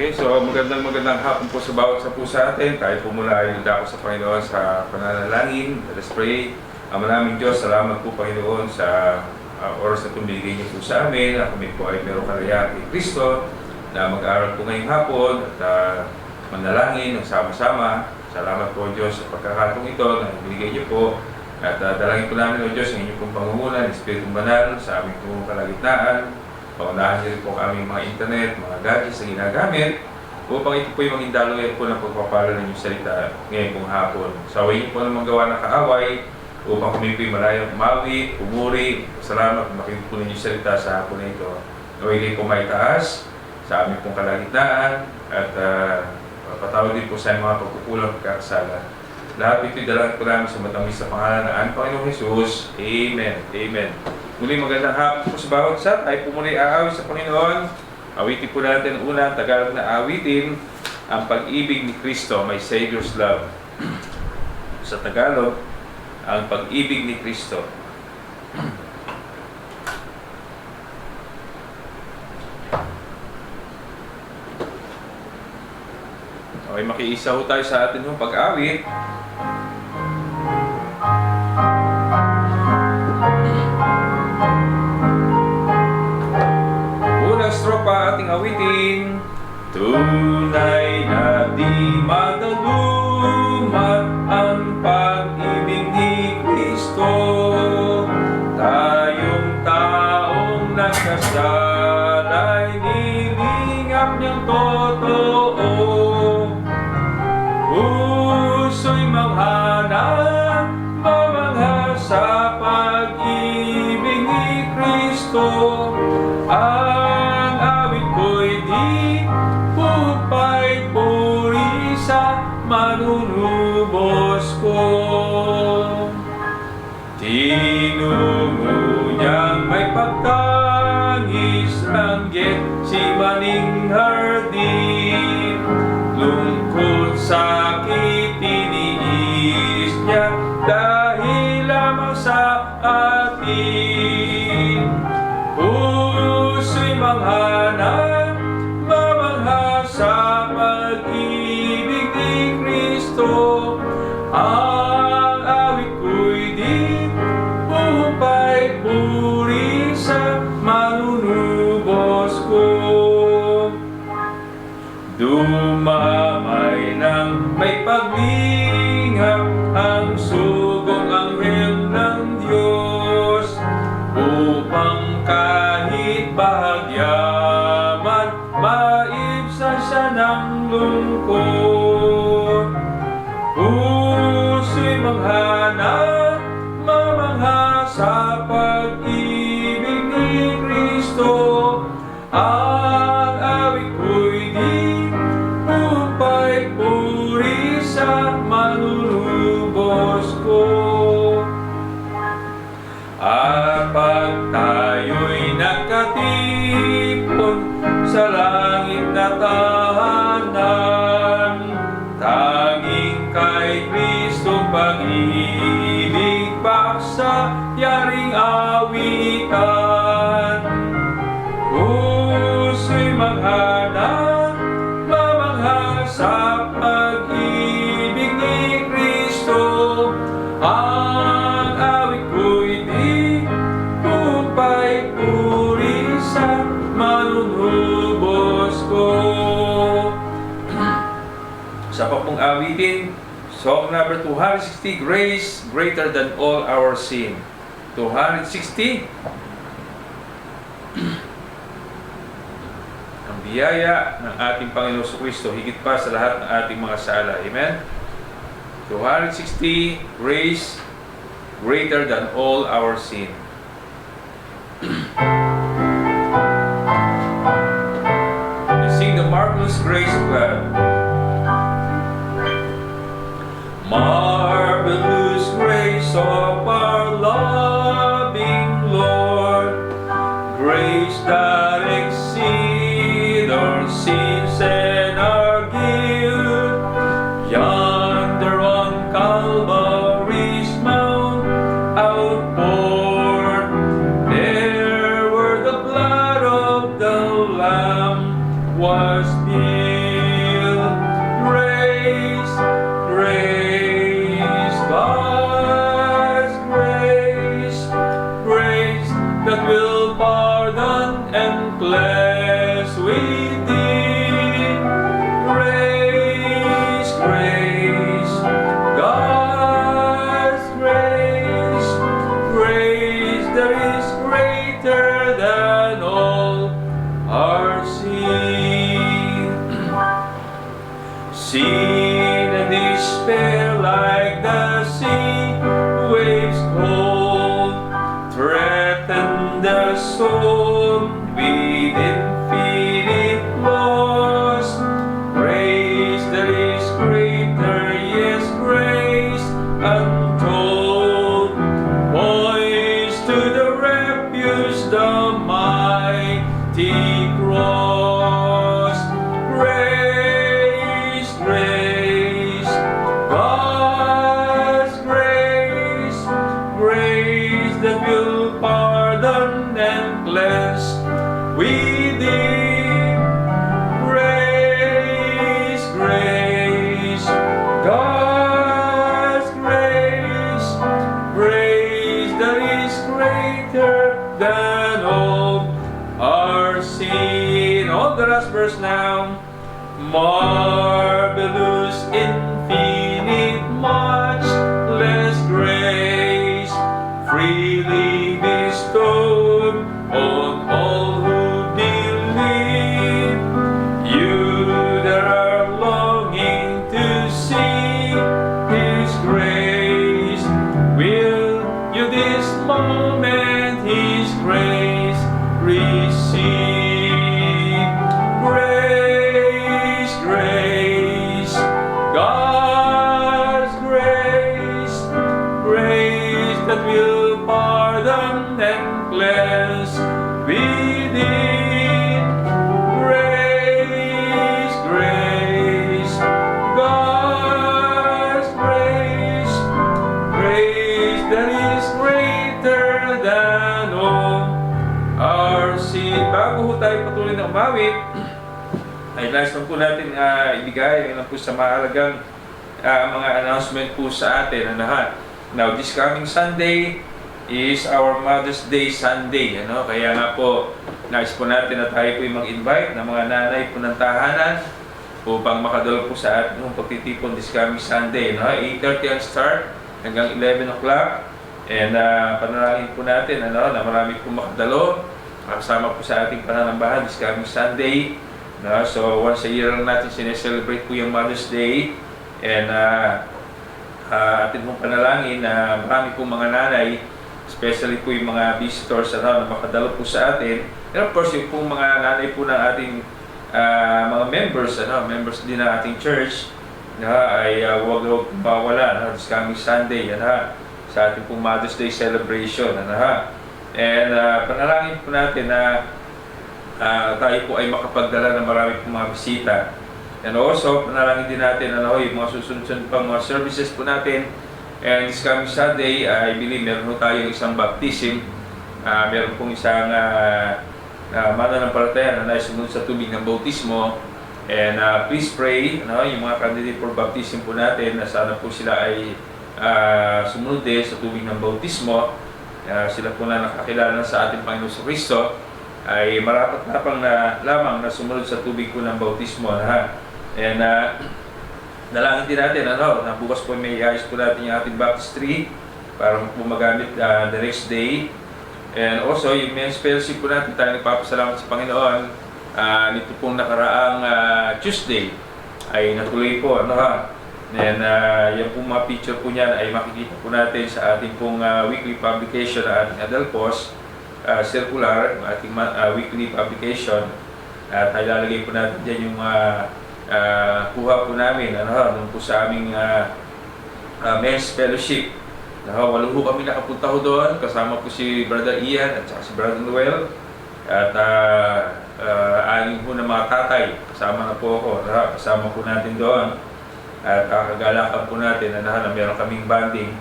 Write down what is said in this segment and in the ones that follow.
Okay, so magandang hapon po sa bawat isa po sa atin. Kahit po mula ay ako sa Panginoon sa pananalangin. Let us pray. Maraming Diyos, salamat po Panginoon sa oras na tumigay niyo po sa amin. Kami po ay meron kalaya kay Kristo na mag-aaral po ngayong hapon at manalangin ng sama-sama. Salamat po Diyos sa pagkakataong ito na binigay niyo po. At dalangin po namin o Diyos ang inyong pong pangungunan, Espiritong Banal sa aming pong kalagitnaan. Paunahan niyo rin po aming mga internet, mga gadgets na ginagamit upang ito po yung maging daloy po ng pagpapala ng inyong salita ngayon pong hapon. Saway niyo po ng magawa ng kaaway upang kami po yung malayang umawi, umuri. Salamat na makinig po ninyo salita sa hapon na ito. Naway kayo po may taas sa aming pong kalagitnaan at patawad din po sa mga pagkukulang pagkakasala. Lahat ito'y dalangin po namin sa matamis sa pangalan ng Panginoong Jesus. Amen. Amen. Muli magandang hapon po sa bawat isa. Tayo po muli aawit sa Panginoon. Awitin po natin unang Tagalog na awitin, ang pag-ibig ni Kristo, my Savior's love. Sa Tagalog, ang pag-ibig ni Kristo. Okay, makiisa ho tayo sa atin yung pag-awit. Unang stropa ating awitin. Tunay na di madalumat ang pag-ibig ni Kristo. Tayong taong nagkasala'y nilingap niyang totoo. Puso'y manghanap, mamangha sa pag-ibig ni Kristo. Ang awit ko'y di upay puri sa manunubos ko. Tinungo niyang may pagtangis ang Getsemani hardin. Lungkot sakit tiniis niya dahil lamang sa atin. Puso'y manghanap, mamangha sa pag-ibig ni Kristo. Ang awit ko'y di upay puri sa manunubos ko. Dumamay ng may paglingap ang sugong anghel ng Diyos upang kahit bahagyaman maibsan siya ng lungkot. Puso'y manghanap, mamangha sa pag-ibig ni Kristo. Ang awit ko'y di upay puri sa manunubos ko. At pag tayo'y nagkatipon sa langit na tahanan, tanging kay Kristong pag-ibig paksa yaring awitan. Puso'y manghanap, mamangha sa pag-ibig ni Kristo. Ang awit ko'y di upay puri sa manunubos ko. Sa pong awitin, song number 260, Grace Greater Than All Our Sin. 260. Ang biyaya ng ating Panginoon Kristo higit pa sa lahat ng ating mga sala. Amen? 260, Grace Greater Than All Our Sin. And sing the marvelous grace of God. Marvelous grace of our loving Lord, grace that exceeds our sins and our guilt. Yonder on Calvary's mount outpoured, there where the blood of the Lamb was spilled. and cleanse within. Grace, grace, God's grace, grace that is greater than all our sin. Sin and despair like the sea waves cold threaten the soul with infinite loss. Grace that is greater, yes, grace untold, points to the refuge, the mighty cross. Grace, grace, God's grace, grace that will pardon and cleanse within. Grace, grace, God's grace, grace that is greater than all our sin. On the last verse now. Marvelous, infinite, much less grace, freely bestowed on all who believe. You that are longing to see His grace, will you this moment His grace receive? Grace, grace, God's grace, grace that will pardon and cleanse within. Grace, grace, God's grace, grace that is greater than all our sin. Bago ho tayo patuloy na umawit, ay last lang po natin ibigay lang po sa mahalagang mga announcement po sa atin. Now, this coming Sunday is our Mother's Day Sunday. Kaya nga po, nais po natin na tayo po yung mag-invite ng mga nanay po ng tahanan upang makadalo po sa ating pagtitipon this coming Sunday. 8:30 ang start hanggang 11 o'clock. And panalangin po natin na marami po makadalo kasama po sa ating pananambahan this coming Sunday. So once a year lang natin sineselebrate po yung Mother's Day, and atin pong panalangin na marami pong mga nanay, especially po yung mga visitors na makadalo po sa atin, and of course yung pong mga nanay po ng ating mga members, members din ng ating church, ay huwag mawala this coming Sunday sa ating pong Mother's Day celebration. And panalangin po natin na tayo po ay makapagdala ng marami pong mga bisita. And also, panalangin din natin yung mga susunod pang mga services po natin. And this coming Sunday, I believe meron po tayo isang baptism. Meron pong isang mananampalataya na naisunod sa tubig ng bautismo. And please pray, yung mga candidate for baptism po natin, na sana po sila ay sumunod din sa tubig ng bautismo. Sila po na nakakilala sa ating Panginoon Kristo ay marapat-rapang na lamang na sumunod sa tubig po ng bautismo. And dalangin din natin na bukas po may iayos po natin yung ating baptistry para po magamit the next day. And also yung men's fellowship po natin, tayo nagpapasalamat sa Panginoon. Nito pong nakaraang Tuesday ay natuloy po. And yung pong mga picture po niyan ay makikita po natin sa ating pong weekly publication na ating Adelpos circular, yung ating weekly publication. At ilalagay po natin dyan yung kuha po namin nung po sa aming men's fellowship. Walo po kami nakapunta ho doon, kasama po si Brother Ian at saka si Brother Noel. At aning po na mga tatay, kasama na po ako, kasama po natin doon. At kakagalakan po natin na meron kaming banding.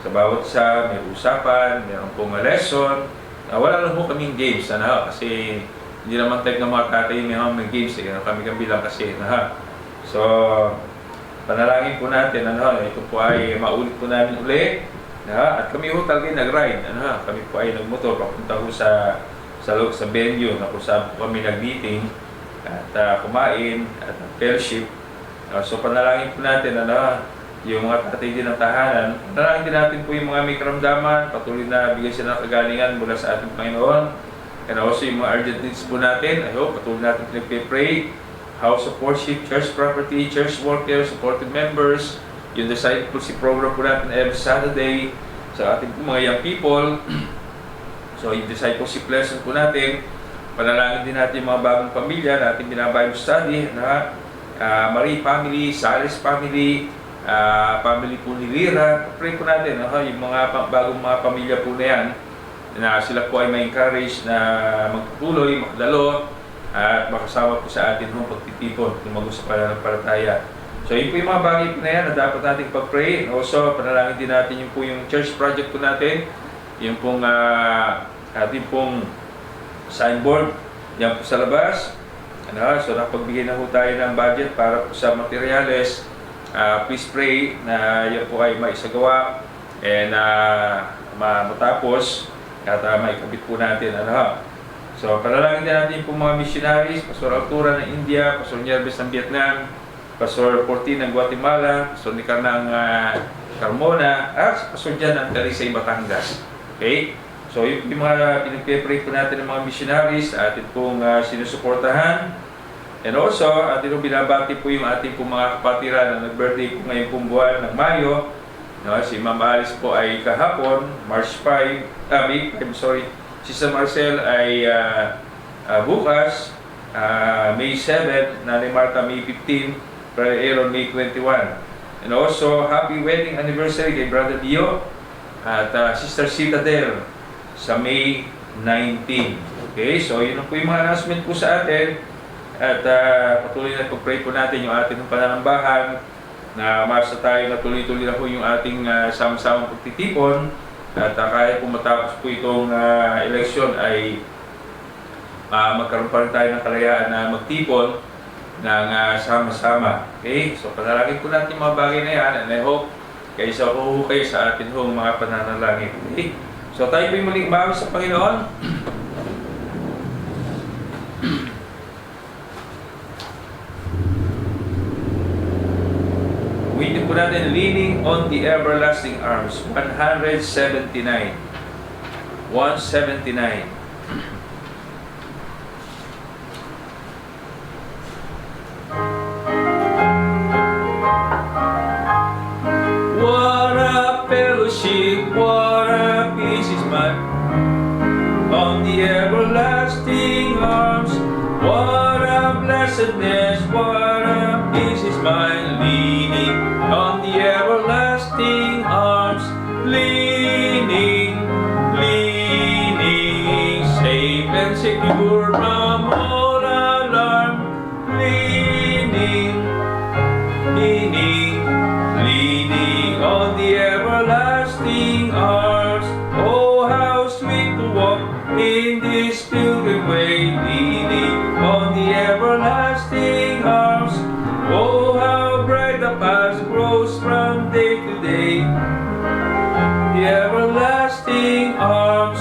Sa bawat isa, may usapan, meron pong lesson. Wala lang po kaming games, kasi hindi naman type ng mga tatay may games, kami lang kasi. So, panalangin po natin, ito po ay maulit po namin uli. At kami po talaga nag-ride, kami po ay nagmotor papunta po sa sa venue na kung saan po kami nag-meeting at kumain at fellowship. So panalangin po natin yung mga tatay din ng tahanan. Panalangin din natin po yung mga may karamdaman, patuloy na bigyan sila ng kagalingan mula sa ating Panginoon. And also yung mga urgent needs po natin, I hope patuloy natin pinag-pray. House of worship, church property, church workers, supported members, yung discipleship program po natin every Saturday sa ating mga young people. So yung discipleship lesson po natin, panalangin din natin yung mga bagong pamilya na ating binabible study na Marie family, Salis family, family po ni Lira. Pray po natin yung mga bagong mga pamilya po na yan na sila po ay ma-encourage na magpatuloy, makadalo at makasama po sa atin ng pagtitipon kung mag-usap pa ng palataya. So yun po yung mga bagay po na yan na dapat natin pag-pray. Also, panalangin din natin yung po yung church project po natin, yung pong ating pong signboard yan po sa labas. So nakapagbigay na po tayo ng budget para po sa materials. Please pray na yan po ay maisagawa and matapos at maikabit po natin. So, panalangin din natin po mga missionaries, Pastor Altura ng India, Pastor Nierbes ng Vietnam, Pastor Portin ng Guatemala, Pastor Nicar ng Carmona, at Pastor Jan ng Talisay, Batangas. Okay? So, yung mga pinag-pray po natin ng mga missionaries, atin pong sinusuportahan. And also, atin pong binabati po yung ating pong mga kapatiran na nag-birthday po ngayon pong buwan ng Mayo. Si Ma'am Alice po ay kahapon, March 5, Si San Marcel ay bukas, May 7, Nanay Marta May 15, Brother Aaron May 21. And also, happy wedding anniversary kay Brother Dio at Sister Citadel sa May 19. Okay, so yun po yung mga announcement po sa atin. At patuloy na pag-pray po natin yung ating pananambahan na masa tayo na tuloy-tuloy na po yung ating sama-samang pagtitipon. At kahit kung matapos po itong eleksyon ay magkaroon pa rin tayo ng kalayaan na magtipon ng sama-sama. Okay? So panalangin po natin mga bagay na yan and I hope kayo sa huhukay sa atin hong mga pananalangin. Okay? So tayo po yung muling umawi sa Panginoon. Uwitin po natin, leaning on the everlasting arms, 179. 179. What a fellowship, what a peace is mine, on the everlasting arms. What a blessedness, what a peace is mine, leaning on the everlasting arms, leaning, leaning, safe and secure from all alarm, leaning, leaning, leaning on the everlasting arms. Oh, how sweet to walk in this pilgrim way, leaning on the everlasting arms. Oh, how bright the path grows from day to day. The everlasting arms,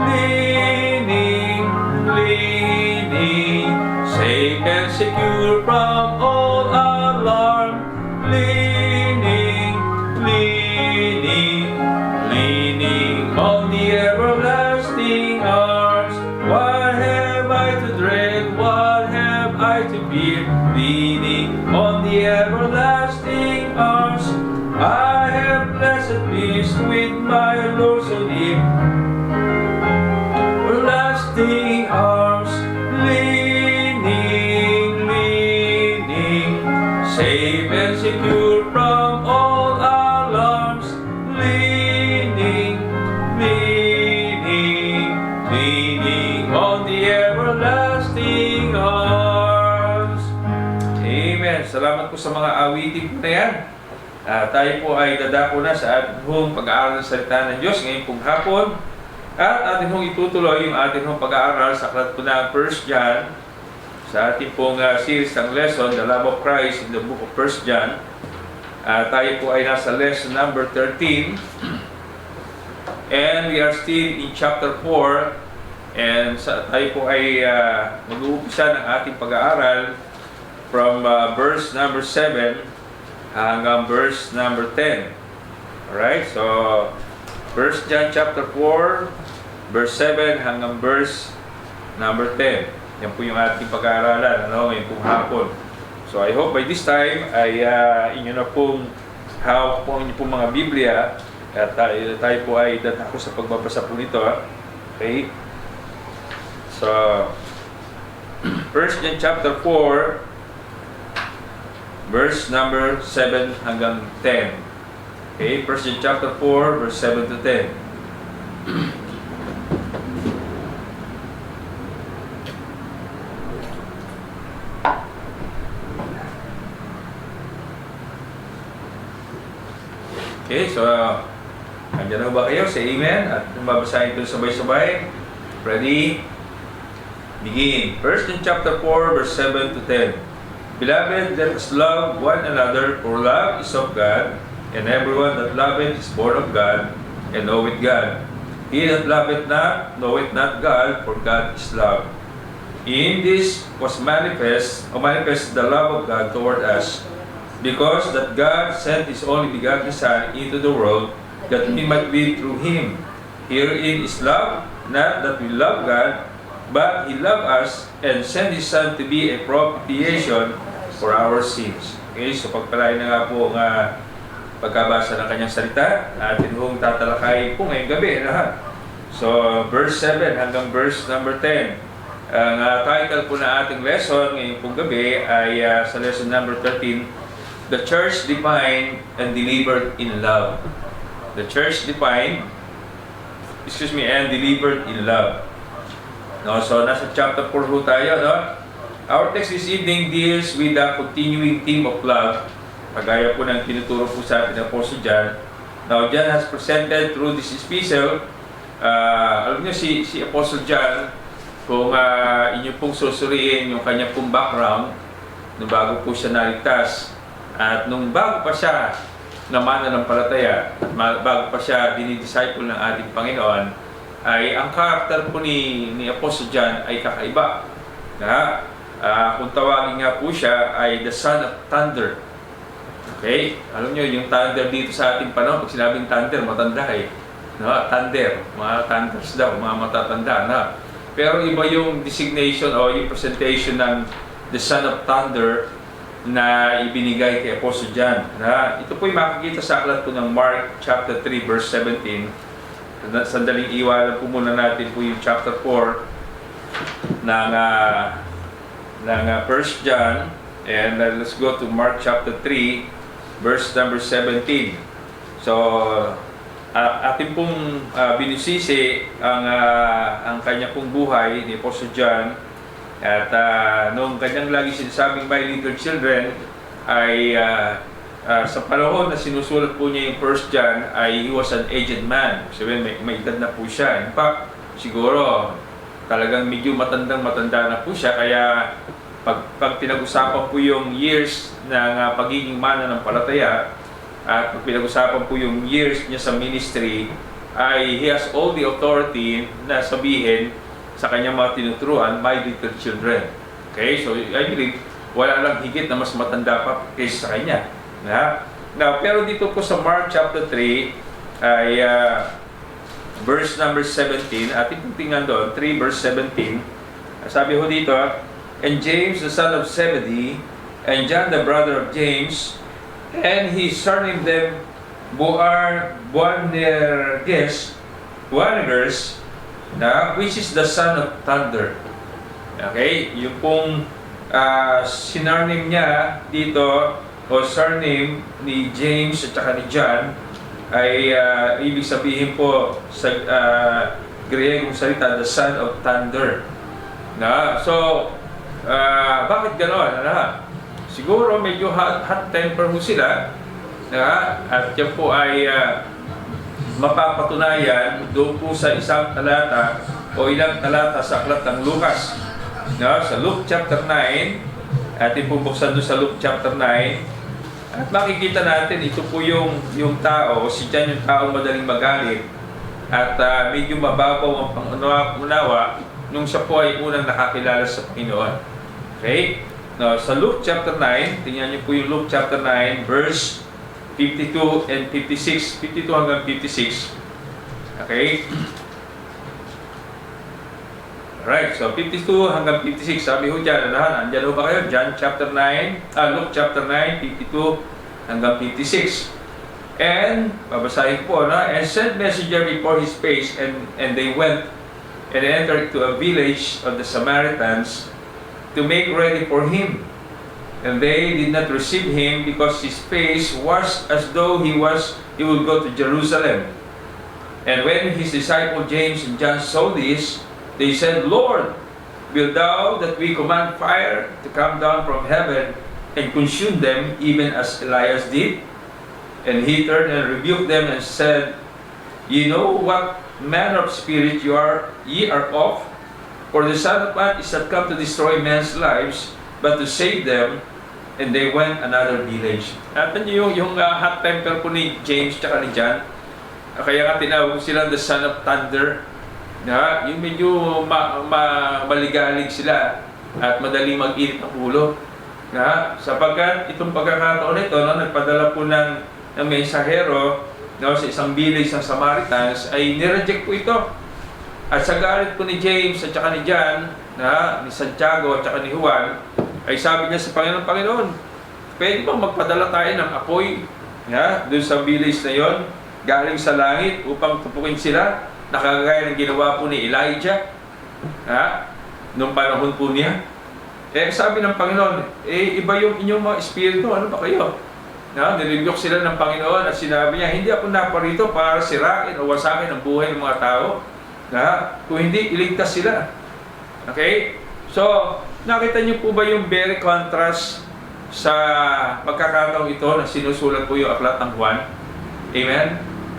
leaning, leaning, safe and secure from all alarm, leaning, leaning, leaning on the everlasting arms. What have I to dread? What have I to fear? Leaning on the everlasting arms. I have blessed peace with my Lord so near. Everlasting arms, leaning, leaning, safe and secure from all alarms, leaning, leaning, leaning on the everlasting arms. Amen. Salamat po sa mga awitin po na yan. Tayo po ay dadako na sa ating hong pag-aaral ng salita ng Diyos ngayong pong hapon. At ating hong itutuloy yung ating hong pag-aaral sa aklat po ng 1 John sa ating pong series ng lesson, The Love of Christ in the book of 1 John. Tayo po ay nasa lesson number 13. And we are still in chapter 4 And tayo po ay mag-uumpisa ng ating pag-aaral from verse number 7 hanggang verse number 10. Alright, so 1 John chapter 4, verse 7 hanggang verse number 10. Yan po yung ating pag-aaralan ngayon pong hapon. So I hope by this time ay inyo na pong hawak po inyo pong mga Biblia at tayo po ay dadako sa pagbabasa po nito. Okay? So 1 John chapter 4, verse number 7 hanggang 10. Okay, 1 John chapter 4, verse 7 to 10. Okay, so andyan na ba kayo? Say amen. At babasahin ito sabay-sabay. Ready? Begin. 1 John chapter 4, verse 7 to 10. Beloved, let us love one another, for love is of God, and everyone that loveth is born of God, and knoweth God. He that loveth not, knoweth not God, for God is love. In this was manifest the love of God toward us, because that God sent His only begotten Son into the world, that we might live through Him. Herein is love, not that we love God, but He loved us and sent His Son to be a propitiation for our sins. Okay, so pagpalain na nga po ang pagkabasa ng kanyang salita. Atin hong tatalakay po ngayong gabi lahat. So, verse 7 hanggang verse number 10. Ang title po na ating lesson ngayong pong gabi ay sa lesson number 13, The Church Defined and Delivered in Love. The Church Defined, and Delivered in Love. No, so nasa chapter 4 po tayo, no? Our text this evening deals with the continuing theme of love. Kagaya po ng tinuturo po sa atin ng Apostle John. Now, John has presented through this epistle, alam niyo si Apostle John, kung inyo pong susuriin yung kanyang pong background, nung bago po siya naligtas, at nung bago pa siya na mananampalataya, at bago pa siya dinidisciple ng ating Panginoon, ay ang karakter po ni Apostle John ay kakaiba. Kung tawagin nga po siya ay the Son of Thunder. Okay? Alam nyo, yung thunder dito sa ating panahon, pag sinabing thunder, matanda eh. Thunder, mga thunders daw, mga matatanda. Pero iba yung designation o yung presentation ng the Son of Thunder na ibinigay kay Apostle John. Ito po yung makikita sa aklat po ng Mark chapter 3 verse 17. Sandaling iwanan po muna natin po yung chapter 4 ng 1 John, and let's go to Mark chapter 3 verse number 17. So atin pong binisisi ang kanya pong buhay ni Apostle John, at nung kanyang lagi sinasabing my little children ay sa panahon na sinusulat po niya yung 1 John ay he was an aged man. Sabihin, may edad na po siya. In fact, siguro talagang medyo matanda na po siya. Kaya pag pinag-usapan po yung years ng pagiging mananampalataya at pag pinag-usapan po yung years niya sa ministry, ay he has all the authority na sabihin sa kanyang mga tinuturuan, my little children. Okay, so I believe wala lang higit na mas matanda pa kaysa sa kanya. Now, pero dito po sa Mark chapter 3 ay verse number 17, ating tingnan doon, 3 verse 17. Sabi ho dito, and James the son of Zebedee, and John the brother of James, and he surnamed them Boanerges, which is the son of thunder. Okay, yung pong sinarname niya dito, o surname ni James at saka ni John, ay ibig sabihin po sa Griegong salita, the son of thunder. So, bakit gano'n? Siguro medyo hot temper mo sila, at yan po ay mapapatunayan doon po sa isang talata o ilang talata sa aklat ng Lucas. Sa Luke chapter 9, atin po buksan doon sa Luke chapter 9, at makikita natin ito po yung tao, si John yung tao madaling magalit at medyo mababaw ang pangunawa nung siya po ay unang nakakilala sa Panginoon. Okay? Now, sa Luke chapter 9, tingnan niyo po yung Luke chapter 9, verse 52 and 56. 52 hanggang 56. Okay? Alright, so 52 hanggang 56, sabi ho dyan, andyan ho ba kayo? Luke chapter 9, 52 hanggang 56. And, babasahin po, and sent messenger before his face, and they went and entered to a village of the Samaritans to make ready for him. And they did not receive him because his face was as though he would go to Jerusalem. And when his disciple James and John saw this, they said, Lord, wilt thou that we command fire to come down from heaven and consume them, even as Elias did? And he turned and rebuked them and said, Ye know what manner of spirit ye are of, for the Son of Man is not come to destroy men's lives, but to save them. And they went another village. At yung hot temper po ni James at ni John, kaya nga tinawag sila the Son of Thunder. Yung medyo maligalig sila at madaling mag-init ang ulo. Sapagkat itong pagkakataon ito, nagpadala po ng mensahero sa isang village ng Samaritans, ay nireject po ito. At sa galit po ni James at saka ni John, ni Santiago at saka ni Juan, ay sabi niya sa Panginoon, pwede bang magpadala tayo ng apoy doon sa village na yon, galing sa langit upang tupukin sila, nakagaya ng ginawa po ni Elijah nung panahon po niya. Sabi ng Panginoon, iba yung inyong mga espiritu, ano ba kayo? Nilibyok sila ng Panginoon at sinabi niya, hindi ako naparito para sirain o wasakin ang buhay ng mga tao. Kung hindi, iligtas sila. Okay? So, nakita niyo po ba yung very contrast sa pagkakataong ito na sinusulat po yung aklat ng Juan? Amen?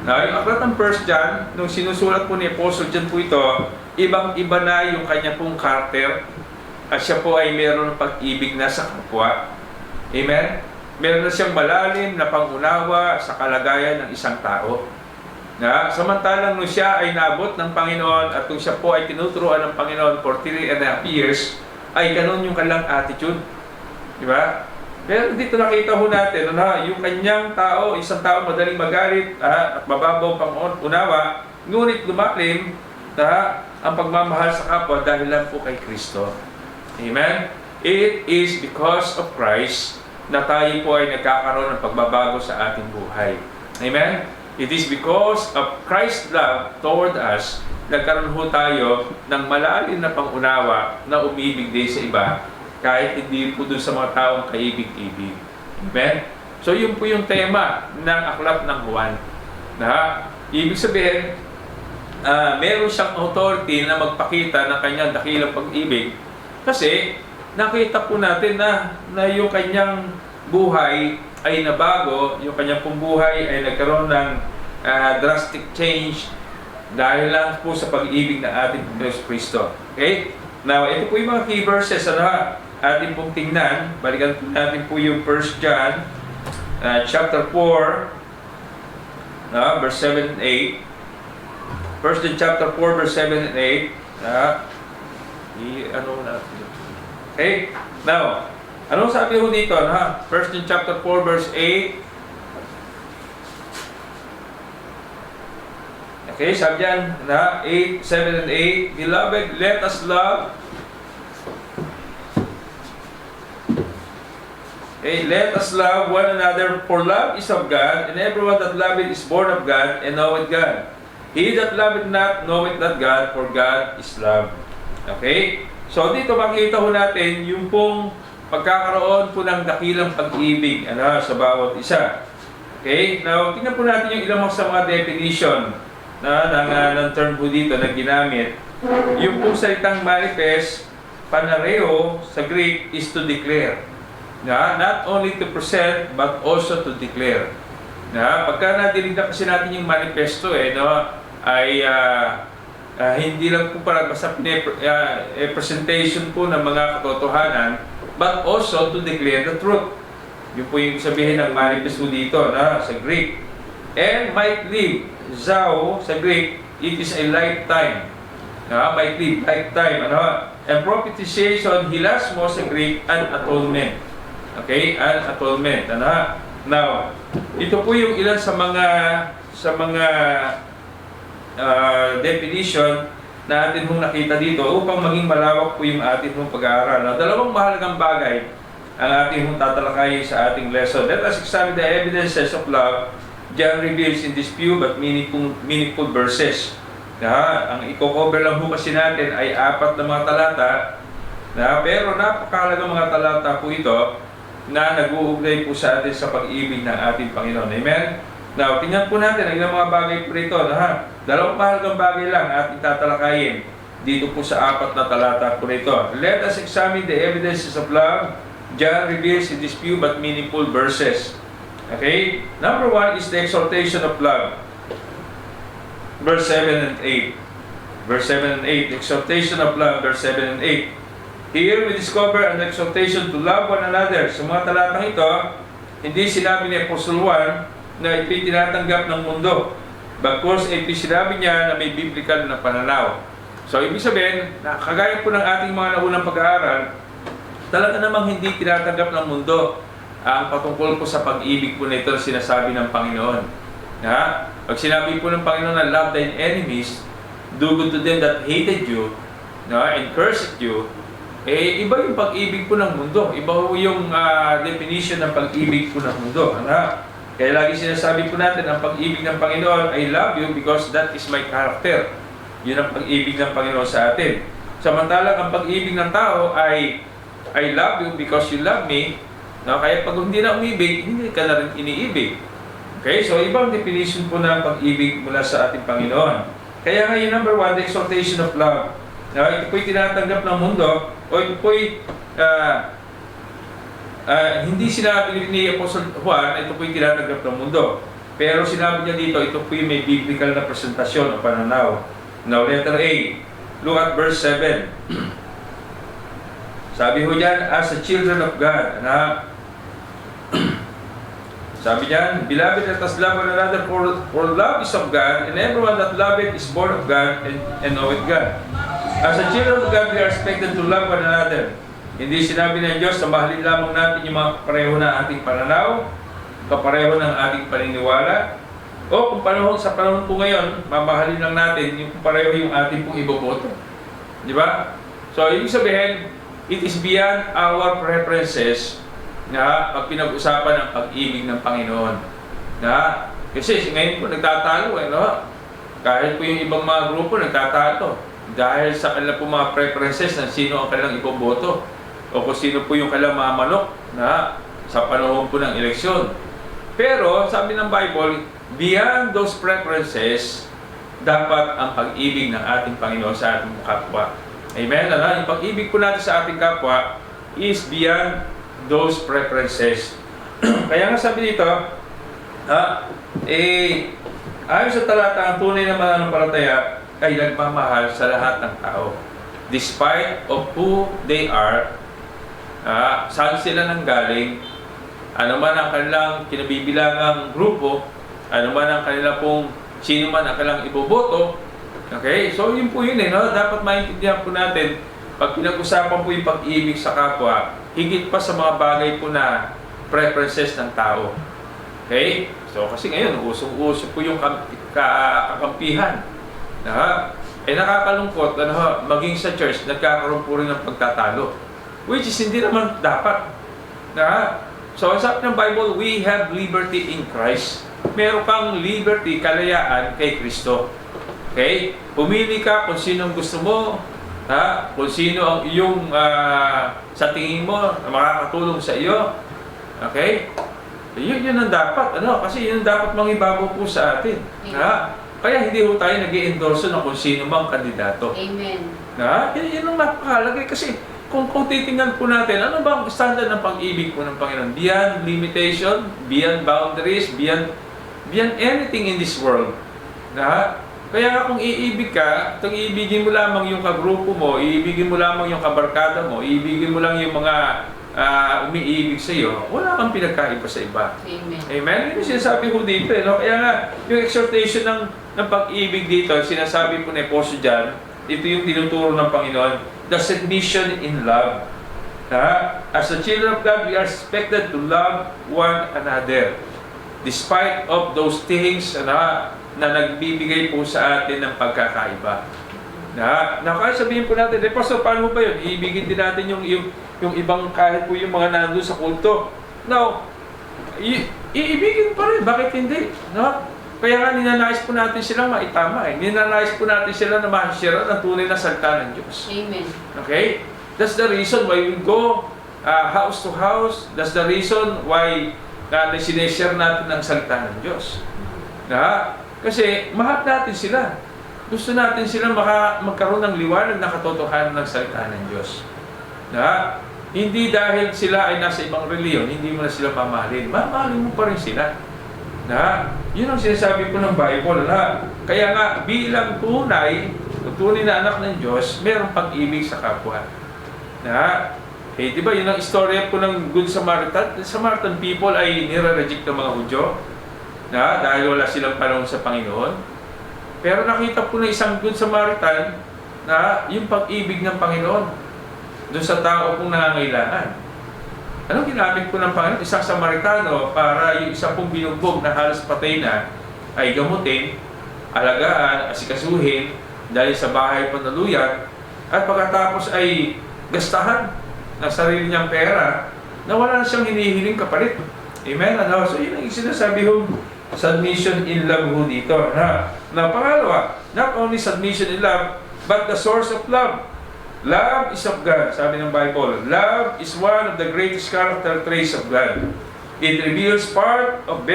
Yung aklat ng 1 John, nung sinusulat po ni Apostle John po ito, ibang-iba na yung kanya pong karakter at siya po ay meron ng pag-ibig na sa kapwa. Amen? Meron na siyang malalim na pangunawa sa kalagayan ng isang tao. Samantalang nung siya ay naabot ng Panginoon at kung siya po ay tinuturuan ng Panginoon for 3.5 years, ay ganun yung kanilang attitude. Diba? Pero dito nakita ho natin, yung kanyang tao, isang tao madaling magalit at mababaw pang unawa, ngunit lumalim ang pagmamahal sa kapwa dahil lang po kay Kristo. Amen? It is because of Christ na tayo po ay nagkakaroon ng pagbabago sa ating buhay. Amen? It is because of Christ's love toward us, nagkaroon ho tayo ng malalim na pangunawa na umibig din sa iba, kahit hindi po dun sa mga taong kaibig-ibig. Amen? So yun po yung tema ng aklat ng Juan. Ibig sabihin, meron siyang authority na magpakita ng kanyang dakilang pag-ibig kasi nakita po natin na yung kanyang buhay ay nabago, yung kanyang pong buhay ay nagkaroon ng drastic change dahil lang po sa pag-ibig na ating Kristo. Okay? Now, ito po yung mga key verses atin pong tingnan. Balikan natin po yung 1 John chapter 4 verse 7 and 8. 1 John chapter 4 verse 7 and 8. Okay? Now, anong sabi ho dito? 1 John chapter 4 verse 8. Okay, sabi dyan, 8, 7 and 8. Beloved, let us love. Okay, let us love one another, for love is of God, and everyone that loveth is born of God, and knoweth God. He that loveth not, knoweth not God, for God is love. Okay? So, dito makita ho natin yung pong pagkakaroon po ng dakilang pag-ibig sa bawat isa. Okay? Now, tingnan po natin yung ilang sa mga definition ng term po dito na ginamit. Yung pong salitang manifest, panareo sa Greek is to declare. Not only to present, but also to declare. Pagka nadinig na kasi natin yung manifesto, ay hindi lang po para basta presentation po ng mga katotohanan, but also to declare the truth. Yun po yung sabihin ng manifesto dito sa Greek. And might live, zao sa Greek, it is a lifetime. Maikli, lifetime. And propitiation, hilasmo sa Greek, and atonement. Okay? And atonement. Now, ito po yung ilan sa mga definition na atin mong nakita dito upang maging malawak po yung atin mong pag-aaral. Dalawang mahalagang bagay ang ating mong tatalakayin sa ating lesson. Let us examine the evidences of love John reveals in these few but meaningful verses. Ang i-cover lang po kasi natin ay 4 na mga talata, pero napakahalagang mga talata po ito na nag-uugnay po sa atin sa pag-ibig ng ating Panginoon. Amen? Now, tingnan po natin ang ilang mga bagay po rito. Dalawang mahalagang bagay lang ating tatalakayin dito po sa 4 na talata po rito. Let us examine the evidences of love John reveals in these few but meaningful verses. Okay? Number 1 is the exaltation of love. Verse 7 and 8. Verse 7 and 8. Exaltation of love, verse 7 and 8. Here we discover an exaltation to love one another. Sa mga talatang ito, hindi sinabi ni Apostle Juan na ito'y tinatanggap ng mundo. Bagkus, ito'y sinabi niya na may biblical na pananaw. So, ibig sabihin, kagaya po ng ating mga naunang pag-aaral, talaga namang hindi tinatanggap ng mundo ang patungkol po sa pag-ibig po nito na sinasabi ng Panginoon. Pag sinabi po ng Panginoon na love thine enemies, do good to them that hated you, and cursed you, iba yung pag-ibig po ng mundo. Iba po yung definition ng pag-ibig po ng mundo. Kaya lagi sinasabi po natin, ang pag-ibig ng Panginoon, I love you because that is my character. Yun ang pag-ibig ng Panginoon sa atin. Samantalang ang pag-ibig ng tao ay I love you because you love me. Kaya pag hindi na umibig, hindi ka na rin iniibig. Okay? So, ibang definition po ng pag-ibig mula sa ating Panginoon. Kaya ngayon, number 1, the exaltation of love. Ito po'y tinatanggap ng mundo, o ito po'y hindi sinabi ni Apostle Juan, ito po'y tinatanggap ng mundo. Pero sinabi niya dito, ito po'y may biblical na presentasyon o pananaw. Now, letter A. Look at verse 7. Sabi ho dyan, as the children of God, sabi niyan, beloved, let us love one another, for love is of God, and everyone that loveth is born of God and knoweth God. As the children of God, we are expected to love one another. Hindi sinabi ng Diyos na mahalin lamang natin yung mga kapareho ng ating pananaw, kapareho ng ating paniniwala, o kung sa panahon po ngayon, mamahalin lang natin yung kapareho yung ating pong iboboto. Di ba? So, ibig sabihin, it is beyond our preferences pag pinag-usapan ang pag-ibig ng Panginoon. Kasi ngayon po nagtatalo kahit po yung ibang mga grupo nagtatalo dahil sa kanilang po mga preferences ng sino ang kanilang iboboto o kung sino po yung kanilang mga manok sa panahon po ng eleksyon. Pero sabi ng Bible, beyond those preferences, dapat ang pag-ibig ng ating Panginoon sa ating kapwa. Amen? Yung pag-ibig po natin sa ating kapwa is beyond those preferences. Kaya nga sabi dito, ayon sa talata, ang tunay na mananampalataya ay nagmamahal sa lahat ng tao. Despite of who they are, saan sila nanggaling, ano man ang kanilang kinabibilangang grupo, ano man ang kanilang pong sino man ang kanilang iboboto. Okay? So yun po yun dapat maintindihan po natin pag pinag-usapan po yung pag-ibig sa kapwa, higit pa sa mga bagay po na preferences ng tao. Okay? So, kasi ngayon, usong-uso po yung kakampihan. Nakakalungkot, maging sa church, nagkakaroon po rin ng pagtatalo. Which is hindi naman dapat. So, sabi ng Bible, we have liberty in Christ. Meron kang liberty, kalayaan kay Kristo. Okay? Pumili ka kung sinong gusto mo, kung sino ang iyong sa tingin mo makakatulong sa iyo. Okay? Yun ang dapat. Kasi yun ang dapat mangibabaw po sa atin. Kaya hindi ho tayo nag-i-endorse na kung sino mang kandidato. Amen. Yun ang napakalagay. Kasi kung titingnan po natin, ano ba ang standard ng pag-ibig po ng Panginoon? Beyond limitation, beyond boundaries, beyond anything in this world. Kaya kung iibig ka, itong iibigin mo lamang yung kagrupo mo, iibigin mo lamang yung kabarkada mo, iibigin mo lang yung mga umiibig sa iyo, wala kang pinagkaiba sa iba. Amen. Amen? Yun yung sinasabi ko dito. Kaya nga, yung exhortation ng pag-ibig dito, sinasabi po ni Apostle John, ito yung tinuturo ng Panginoon, the submission in love. As the children of God, we are expected to love one another. Despite of those things na nagbibigay po sa atin ng pagkakaiba. Kaya sabihin po natin, Pastor, paano ba yun? Iibigin din natin yung ibang kahit po yung mga nandun sa kulto. Now, iibigin pa rin. Bakit hindi? Kaya nga ninanais po natin silang maitama Ninanais po natin sila na mahasira ng tunay na salita ng Diyos. Amen. Okay? That's the reason why we go house to house. That's the reason why sineshare natin ang salita ng Diyos. Kasi mahal natin sila. Gusto natin sila magkaroon ng liwanag na katotohanan ng salita ng Diyos. Hindi dahil sila ay nasa ibang reliyon, hindi mo na sila mamahalin. Mamahalin mo pa rin sila. Yun ang sinasabi ko ng Bible. Kaya nga, bilang tunay na anak ng Diyos, mayroong pag-ibig sa kapwa. Di ba yun ang istorya po ng Good Samaritan? The Samaritan people ay nire-reject ng mga Hudyo dahil wala silang panahon sa Panginoon. Pero nakita po ng isang Good Samaritan na yung pag-ibig ng Panginoon doon sa tao pong nangangailangan. Anong ginamit po ng Panginoon? Isang Samaritano para yung isa pong binugbog na halos patay na ay gamutin, alagaan, asikasuhin dahil sa bahay panuluyan at pagkatapos ay gastahan ng sarili niyang pera na wala na siyang hinihiling kapalit. Amen? So yun ang sinasabi yung submission in love ho dito. Pangalawa, not only submission in love, but the source of love. Love is of God, sabi ng Bible. Love is one of the greatest character traits of God. It reveals part of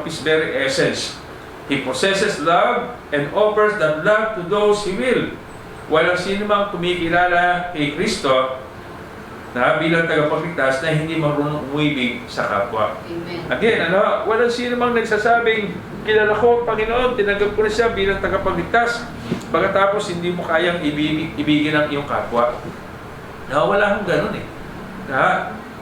His very essence. He possesses love and offers that love to those He will. Walang sino mang kumikilala kay Kristo bilang tagapagligtas na hindi marunong umibig sa kapwa. Amen. Again, walang sino mang nagsasabing, kilala ko, Panginoon, tinanggap ko na siya bilang tagapagligtas. Pagkatapos, hindi mo kayang ibigin ang iyong kapwa. Wala kang ganun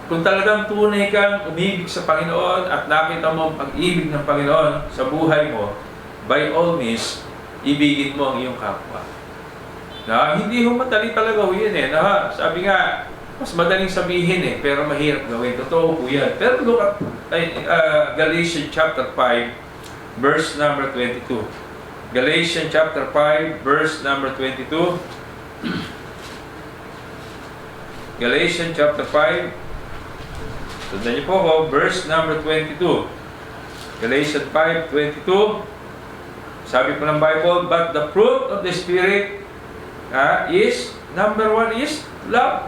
kung talagang tunay kang umibig sa Panginoon at nakita mo ang pag-ibig ng Panginoon sa buhay mo, by all means, ibigin mo ang iyong kapwa. Hindi madali talaga yun sabi nga, mas madaling sabihin pero mahirap gawin. Totoo po yan. Pero look at Galatians chapter 5, verse number 22. Galatians chapter 5, verse number 22. Galatians chapter 5. Sundan niyo po ako, verse number 22. Galatians 5:22. Sabi po ng Bible, but the fruit of the Spirit is, number 1 is love.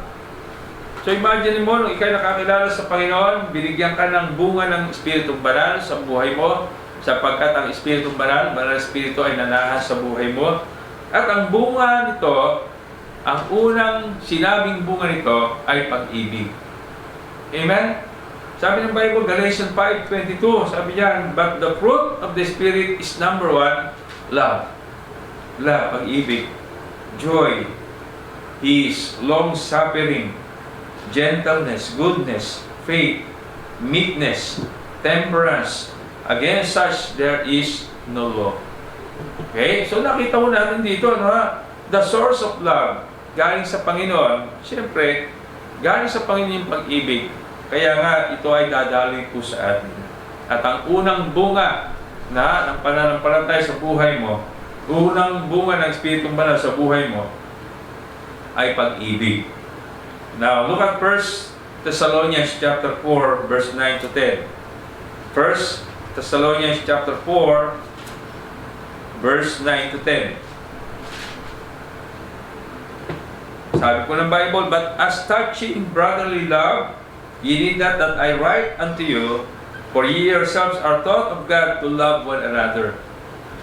So imagine mo, nung ikay nakakilala sa Panginoon, binigyan ka ng bunga ng Espiritong Banal sa buhay mo, sapagkat ang Espiritong Banal, Banal Espiritu ay nanahas sa buhay mo. At ang bunga nito, ang unang sinabing bunga nito ay pag-ibig. Amen? Sabi ng Bible, Galatians 5:22, sabi niyan, but the fruit of the Spirit is number 1, love. Love, pag-ibig. Joy, peace, long-suffering, gentleness, goodness, faith, meekness, temperance. Against such there is no law. Okay? So nakita mo natin dito, the source of love, galing sa Panginoon. Siyempre, galing sa Panginoon yung pag-ibig. Kaya nga, ito ay dadaloy po sa atin. At ang unang bunga ng pananampalataya sa buhay mo, unang bunga ng Espiritong Banal sa buhay mo, ay pag-ibig. Now, look at 1 Thessalonians chapter 4, verse 9 to 10. 1 Thessalonians chapter 4, verse 9 to 10. Sabi po ng Bible, but as touching brotherly love, ye need not that I write unto you, for ye yourselves are taught of God to love one another.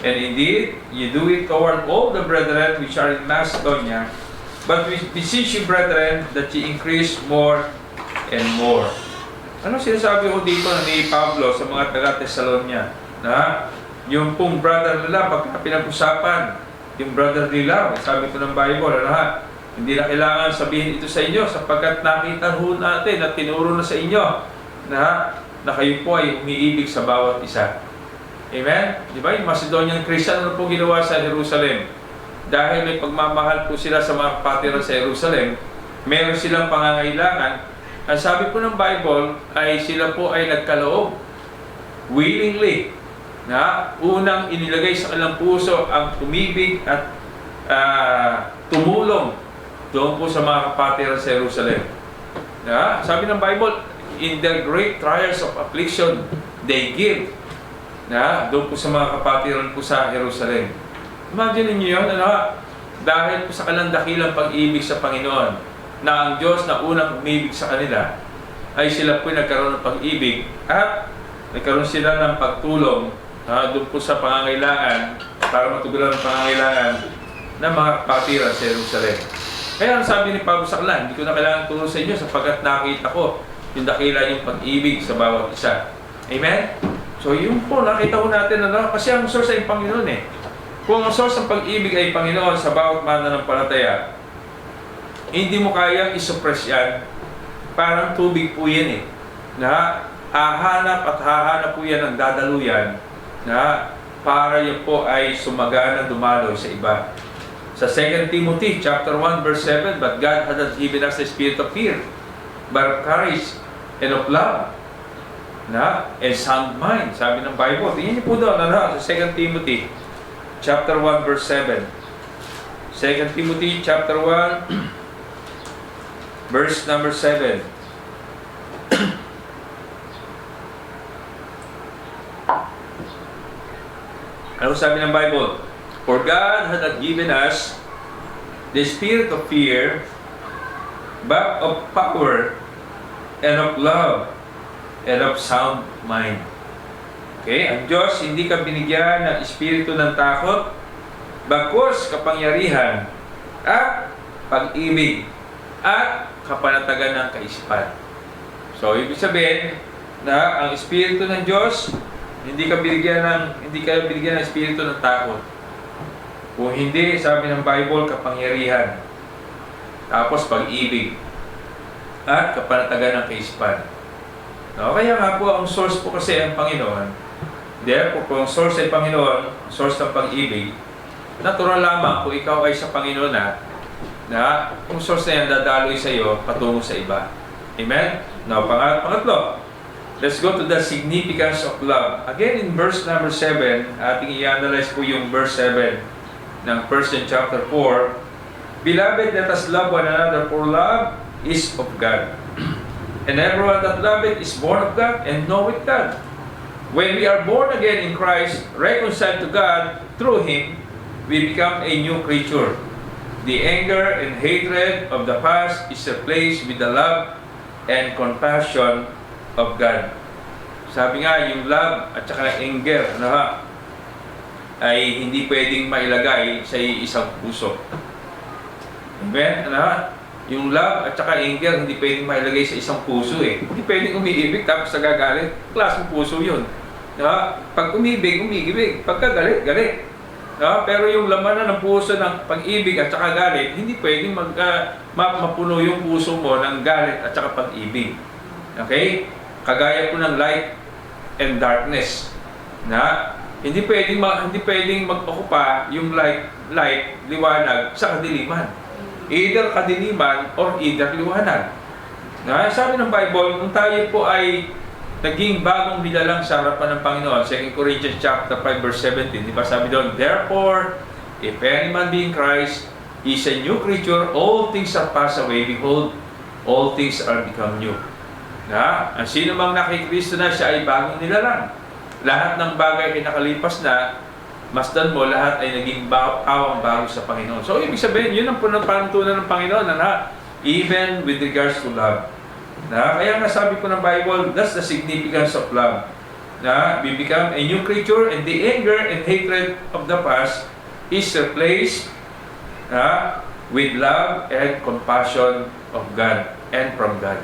And indeed, ye do it toward all the brethren which are in Macedonia. But we beseech you, brethren, that ye increase more and more. Ano sinasabi ko dito ni Pablo sa mga taga-Thessalonia? Yung pong brother nila, pagka pinag-usapan, yung brother nila, sabi ko ng Bible, hindi na kailangan sabihin ito sa inyo sapagkat nakita ho natin at tinuro na sa inyo na kayo po ay umiibig sa bawat isa. Amen? Di ba? Yung Macedonian Christian, ano po ginawa sa Jerusalem? dahil may pagmamahal po sila sa mga kapatiran sa Jerusalem, meron silang pangangailangan. Ang sabi po ng Bible ay sila po ay nagkaloob willingly na unang inilagay sa kanilang puso ang umibig at tumulong doon po sa mga kapatiran sa Jerusalem. Sabi ng Bible, in the great trials of affliction, they give. Doon po sa mga kapatiran po sa Jerusalem. Imagine niyo yun, dahil po sa kalandakilang pag-ibig sa Panginoon, na ang Diyos na unang umibig sa kanila, ay sila po nagkaroon ng pag-ibig at nagkaroon sila ng pagtulong doon po sa pangangailangan, para matugunan ang pangangailangan ng mga kapatiran sa Jerusalem. Kaya ang sabi ni Pablo sa kanila, hindi ko na kailangan tulong sa inyo sapagkat nakita ko yung dakila yung pag-ibig sa bawat isa. Amen? So yun po, nakita ko natin kasi ang source ay Panginoon eh. Kung ang source ng pag-ibig ay Panginoon sa bawat mananampalataya, hindi mo kayang isuppress yan. Parang tubig po yan eh. Hahanap po yan ng dadaluyan para yun po ay sumagana dumaloy sa iba. Sa 2 Timothy chapter 1 verse 7, but God had not given us the spirit of fear, but of courage and of love, and sound mind. Sabi ng Bible, tingnan niyo po doon, sa 2 Timothy chapter 1 verse 7. 2 Timothy chapter 1 verse number 7. Ano sabi ng Bible? For God had not given us the spirit of fear, but of power and of love and of sound mind. Okay? Ang Diyos hindi ka binigyan ng espiritu ng takot, bagkus kapangyarihan at pag-ibig at kapanatagan ng kaisipan. So, ibig sabihin na ang espiritu ng Diyos, hindi ka binigyan ng espiritu ng takot. Kung hindi, sabi ng Bible, kapangyarihan, tapos pag-ibig at kapanatagan ng kaisipan. Kaya nga po, ang source po kasi ang Panginoon. Therefore, kung ang source ay Panginoon, ang source ng pag-ibig, natural lamang kung ikaw ay sa Panginoon na kung source na yan dadaloy sa iyo patungo sa iba. Amen? Pangatlo, let's go to the significance of love. Again, in verse number 7, ating i-analyze po yung verse 7 ng 1 John chapter 4. Beloved, let us love one another, for love is of God. And everyone that loveth is born of God and knoweth God. When we are born again in Christ, reconciled to God through Him, we become a new creature. The anger and hatred of the past is replaced with the love and compassion of God. Sabi nga, yung love at saka anger, ay hindi pwedeng mailagay sa isang puso. Amen? Yung love at saka anger, hindi pwedeng mailagay sa isang puso eh. Hindi pwedeng umiibig tapos nagagalit. Klaseng puso yun. Pag umibig, umibig. Pagka galit, galit. Pero yung laman ng puso ng pag-ibig at saka galit, hindi pwedeng mapuno yung puso mo ng galit at saka pag-ibig. Okay? Kagaya po ng light and darkness. Hindi pwedeng mag-okupa yung light, liwanag sa kadiliman. Either kadiliman or either liwanag. Sabi ng Bible, kung tayo po ay naging bagong nilalang sa harapan ng Panginoon, 2 Corinthians chapter 5 verse 17, di ba sabi doon, therefore, if any man be in Christ, he is a new creature, all things are passed away, behold, all things are become new. Ang sino mang nakikristo na, siya ay bagong nilalang. Lahat ng bagay ay nakalipas na, masdan mo, lahat ay naging awang bago sa Panginoon. So, ibig sabihin, yun ang panuntunan ng Panginoon, even with regards to love. Kaya nga sabi po ng Bible, that's the significance of love. We become a new creature and the anger and hatred of the past is replaced with love and compassion of God and from God.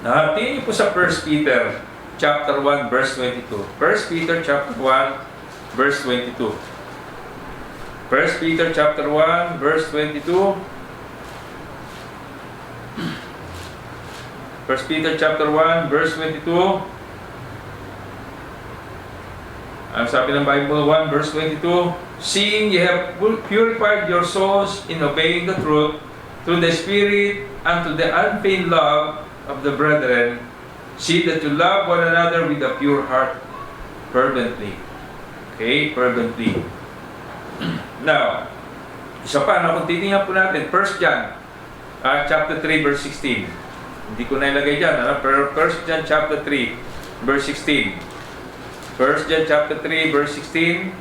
Tingnan niyo po sa 1 Peter chapter 1 verse 22. 1 Peter chapter 1 verse 22. 1 Peter chapter 1 verse 22. 1 Peter chapter 1 verse 22. Ang sabi ng Bible 1 verse 22, seeing ye have purified your souls in obeying the truth through the Spirit unto the unfeigned love of the brethren, see that you love one another with a pure heart, fervently. Okay, fervently. Now, isa pa, kung titingnan po natin, 1 John chapter 3, verse 16. Hindi ko na ilagay dyan, pero 1 John chapter 3, verse 16. 1 John chapter 3, verse 16.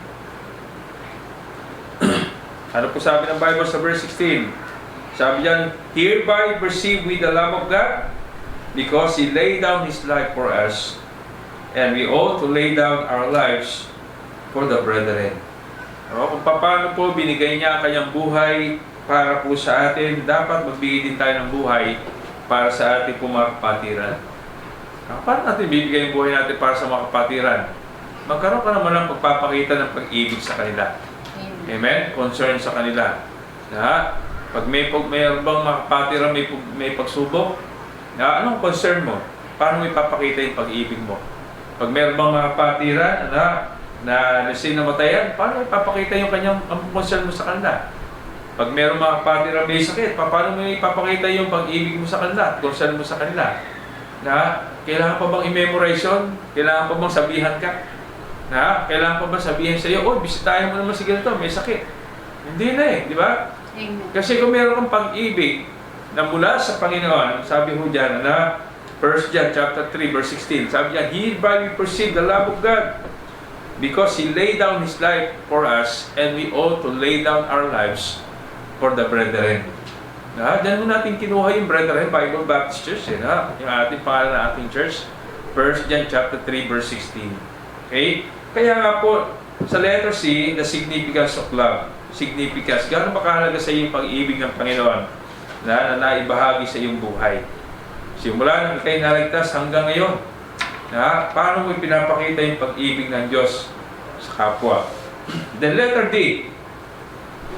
Ano po sabi ng Bible sa verse 16? Sabi dyan, hereby perceive we the love of God, because He laid down His life for us, and we ought to lay down our lives for the brethren. Kung paano po binigay niya ang kanyang buhay para po sa atin, dapat magbigay din tayo ng buhay para sa ating mga kapatiran. Paano natin bibigay yung buhay natin para sa mga kapatiran? Magkaroon ka naman ng pagpapakita ng pag-ibig sa kanila. Amen? Concern sa kanila. Pag mayroon bang mga kapatiran, may pagsubok, anong concern mo? Paano mo ipapakita yung pag-ibig mo? Pag mayroon bang mga kapatiran na sinamatayan, paano ipapakita yung kanyang concern mo sa kanila? Pag mayroong mga kapatiran may sakit, paano mo ipapakita yung pag-ibig mo sa kanila at concern mo sa kanila? Kailangan pa bang i-memorize yun? Kailangan pa bang sabihan ka? Kailangan pa bang sabihin sa iyo, bisitahin mo naman si ganito, may sakit. Hindi na di ba? Amen. Kasi kung mayroon kang pag-ibig na mula sa Panginoon, sabi ho dyan 1 John chapter 3, verse 16, sabi dyan, hereby we perceive the love of God, because He laid down His life for us, and we ought to lay down our lives for the brethren. Diyan mo natin kinuha yung Brethren Bible Baptist Church. Yung ating pangalan na ating church. 1 John chapter 3, verse 16. Okay? Kaya nga po, sa letter C, the significance of love. Significance. Gano'n ba kahalaga sa iyo yung pag-ibig ng Panginoon na naibahagi sa iyong buhay? Simula nang ikay naligtas hanggang ngayon. Paano mo pinapakita yung pag-ibig ng Diyos sa kapwa? The letter D.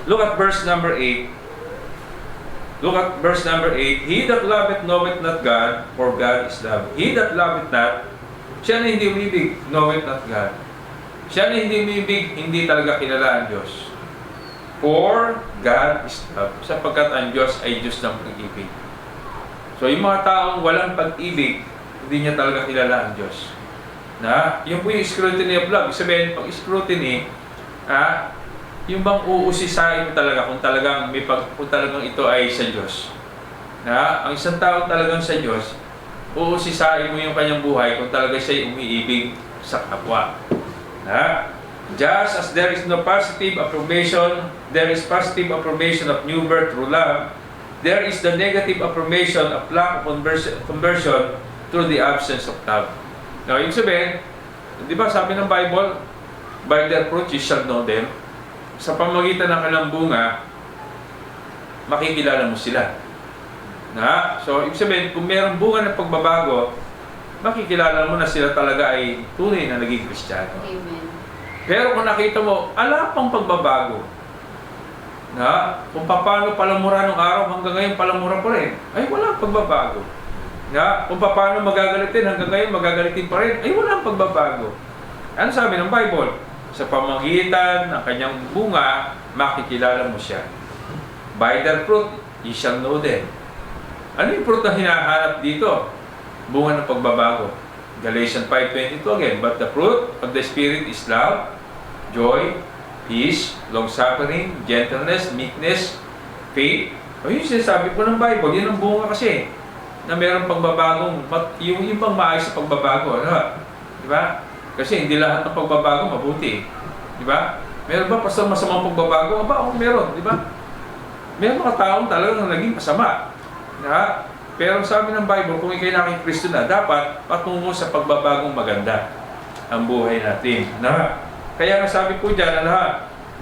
Look at verse number 8. Look at verse number 8. He that loveth knoweth not God, for God is love. He that loveth not, siya na hindi umibig, knoweth not God. Siya na hindi umibig, hindi talaga kilala ang Diyos. For God is love. Sapagkat ang Diyos ay Diyos ng pag-ibig. So yung mga taong walang pag-ibig, hindi niya talaga kilala ang Diyos. Yung po yung scrutiny of love. Sabihin, pag scrutiny, yung bang uusisain mo talaga kung talagang ito ay sa Diyos. Ang isang tao talagang sa Diyos, uusisain mo yung kanyang buhay kung talaga siya umiibig sa kapwa. Just as there is no positive approbation, there is positive approbation of new birth through love, there is the negative approbation of lack of conversion through the absence of love. Now, ibig sabihin, di ba sabi ng Bible, by their fruit you shall know them. Sa pamamagitan ng kanilang bunga, makikilala mo sila. So, ibig sabihin, kung mayroong bunga ng pagbabago, makikilala mo na sila talaga ay tunay na naging Kristiyano. Amen. Pero kung nakita mo, ala pang pagbabago, kung paano palamura nung araw hanggang ngayon palamura pa rin, ay walang pagbabago. Kung paano magagalitin hanggang ngayon magagalitin pa rin, ay walang pagbabago. Ano sabi ng Bible? Sa pamagitan ng kanyang bunga, makikilala mo siya. By their fruit, ye shall know them. Ano yung fruit na hinahanap dito? Bunga ng pagbabago. Galatians 5:22 again, but the fruit of the Spirit is love, joy, peace, long-suffering, gentleness, meekness, faith. Yung sinasabi po ng Bible, yun ang bunga kasi na mayroong pagbabagong, yung bang maayos sa pagbabago, di ba? Kasi hindi lahat ng pagbabago mabuti, di ba? Meron ba masamang pagbabago? Meron, di ba? Meron mga taong talagang naging masama. Pero sabi ng Bible, kung ikay na kay Kristo na, dapat patungo sa pagbabagong maganda ang buhay natin. Kaya nga sabi po dyan,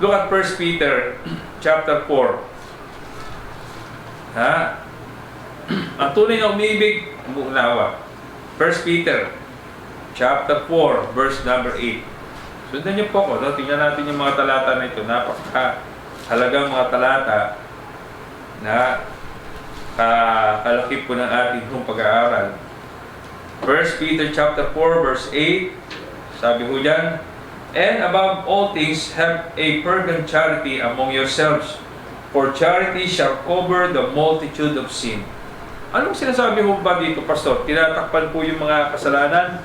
look at 1 Peter chapter 4. Ang tunay na umibig, umuunawa. 1 Peter chapter 4, verse number 8. Sundan niyo po ko, tingnan natin yung mga talata na ito. Napakahalagang mga talata na kalaki po ng ating pag-aaral. 1 Peter chapter 4, verse 8. Sabi ho dyan, And above all things, have a fervent charity among yourselves, for charity shall cover the multitude of sin. Anong sinasabi mo ba dito, Pastor? Tinatakpan po yung mga kasalanan?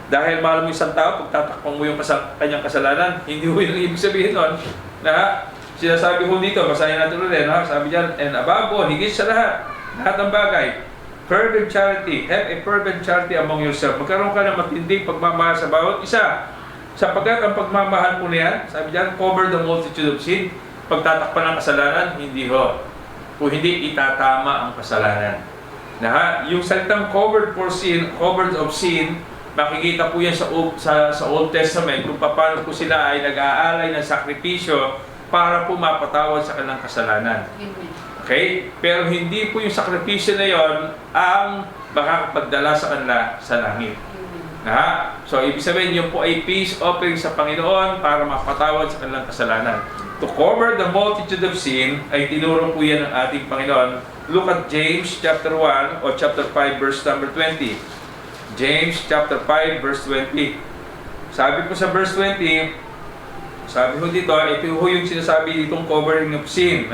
Dahil mahal mo isang tao, pagtatakpan mo yung kanyang kasalanan, hindi mo yung ibig sabihin nun. Na, sinasabi ko dito, basahin natin ulit, ha? Sabi dyan, and above all, higit sa lahat ng bagay, fervent charity, have a fervent charity among yourselves. Magkaroon ka ng matinding pagmamahal sa bawat isa. Sapagkat ang pagmamahal po niyan, sabi dyan, cover the multitude of sin. Pagtatakpan ng kasalanan, hindi ho. Kung hindi, itatama ang kasalanan. Yung salitang covered of sin, makikita po yan sa Old Testament kung paano po sila ay nag-aalay ng sakripisyo para po mapatawad sa kanilang kasalanan. Okay? Pero hindi po yung sakripisyo na yon ang makakapagdala sa kanila sa langit. So, ibig sabihin, yun po ay peace offering sa Panginoon para mapatawad sa kanilang kasalanan. To cover the multitude of sin, ay tinuro po yan ng ating Panginoon. Look at James chapter 1 o chapter 5 verse number 20. James chapter 5 verse 20. Sabi po sa verse 20, sabi ko dito, ito ho yung sinasabi ditong covering of sin.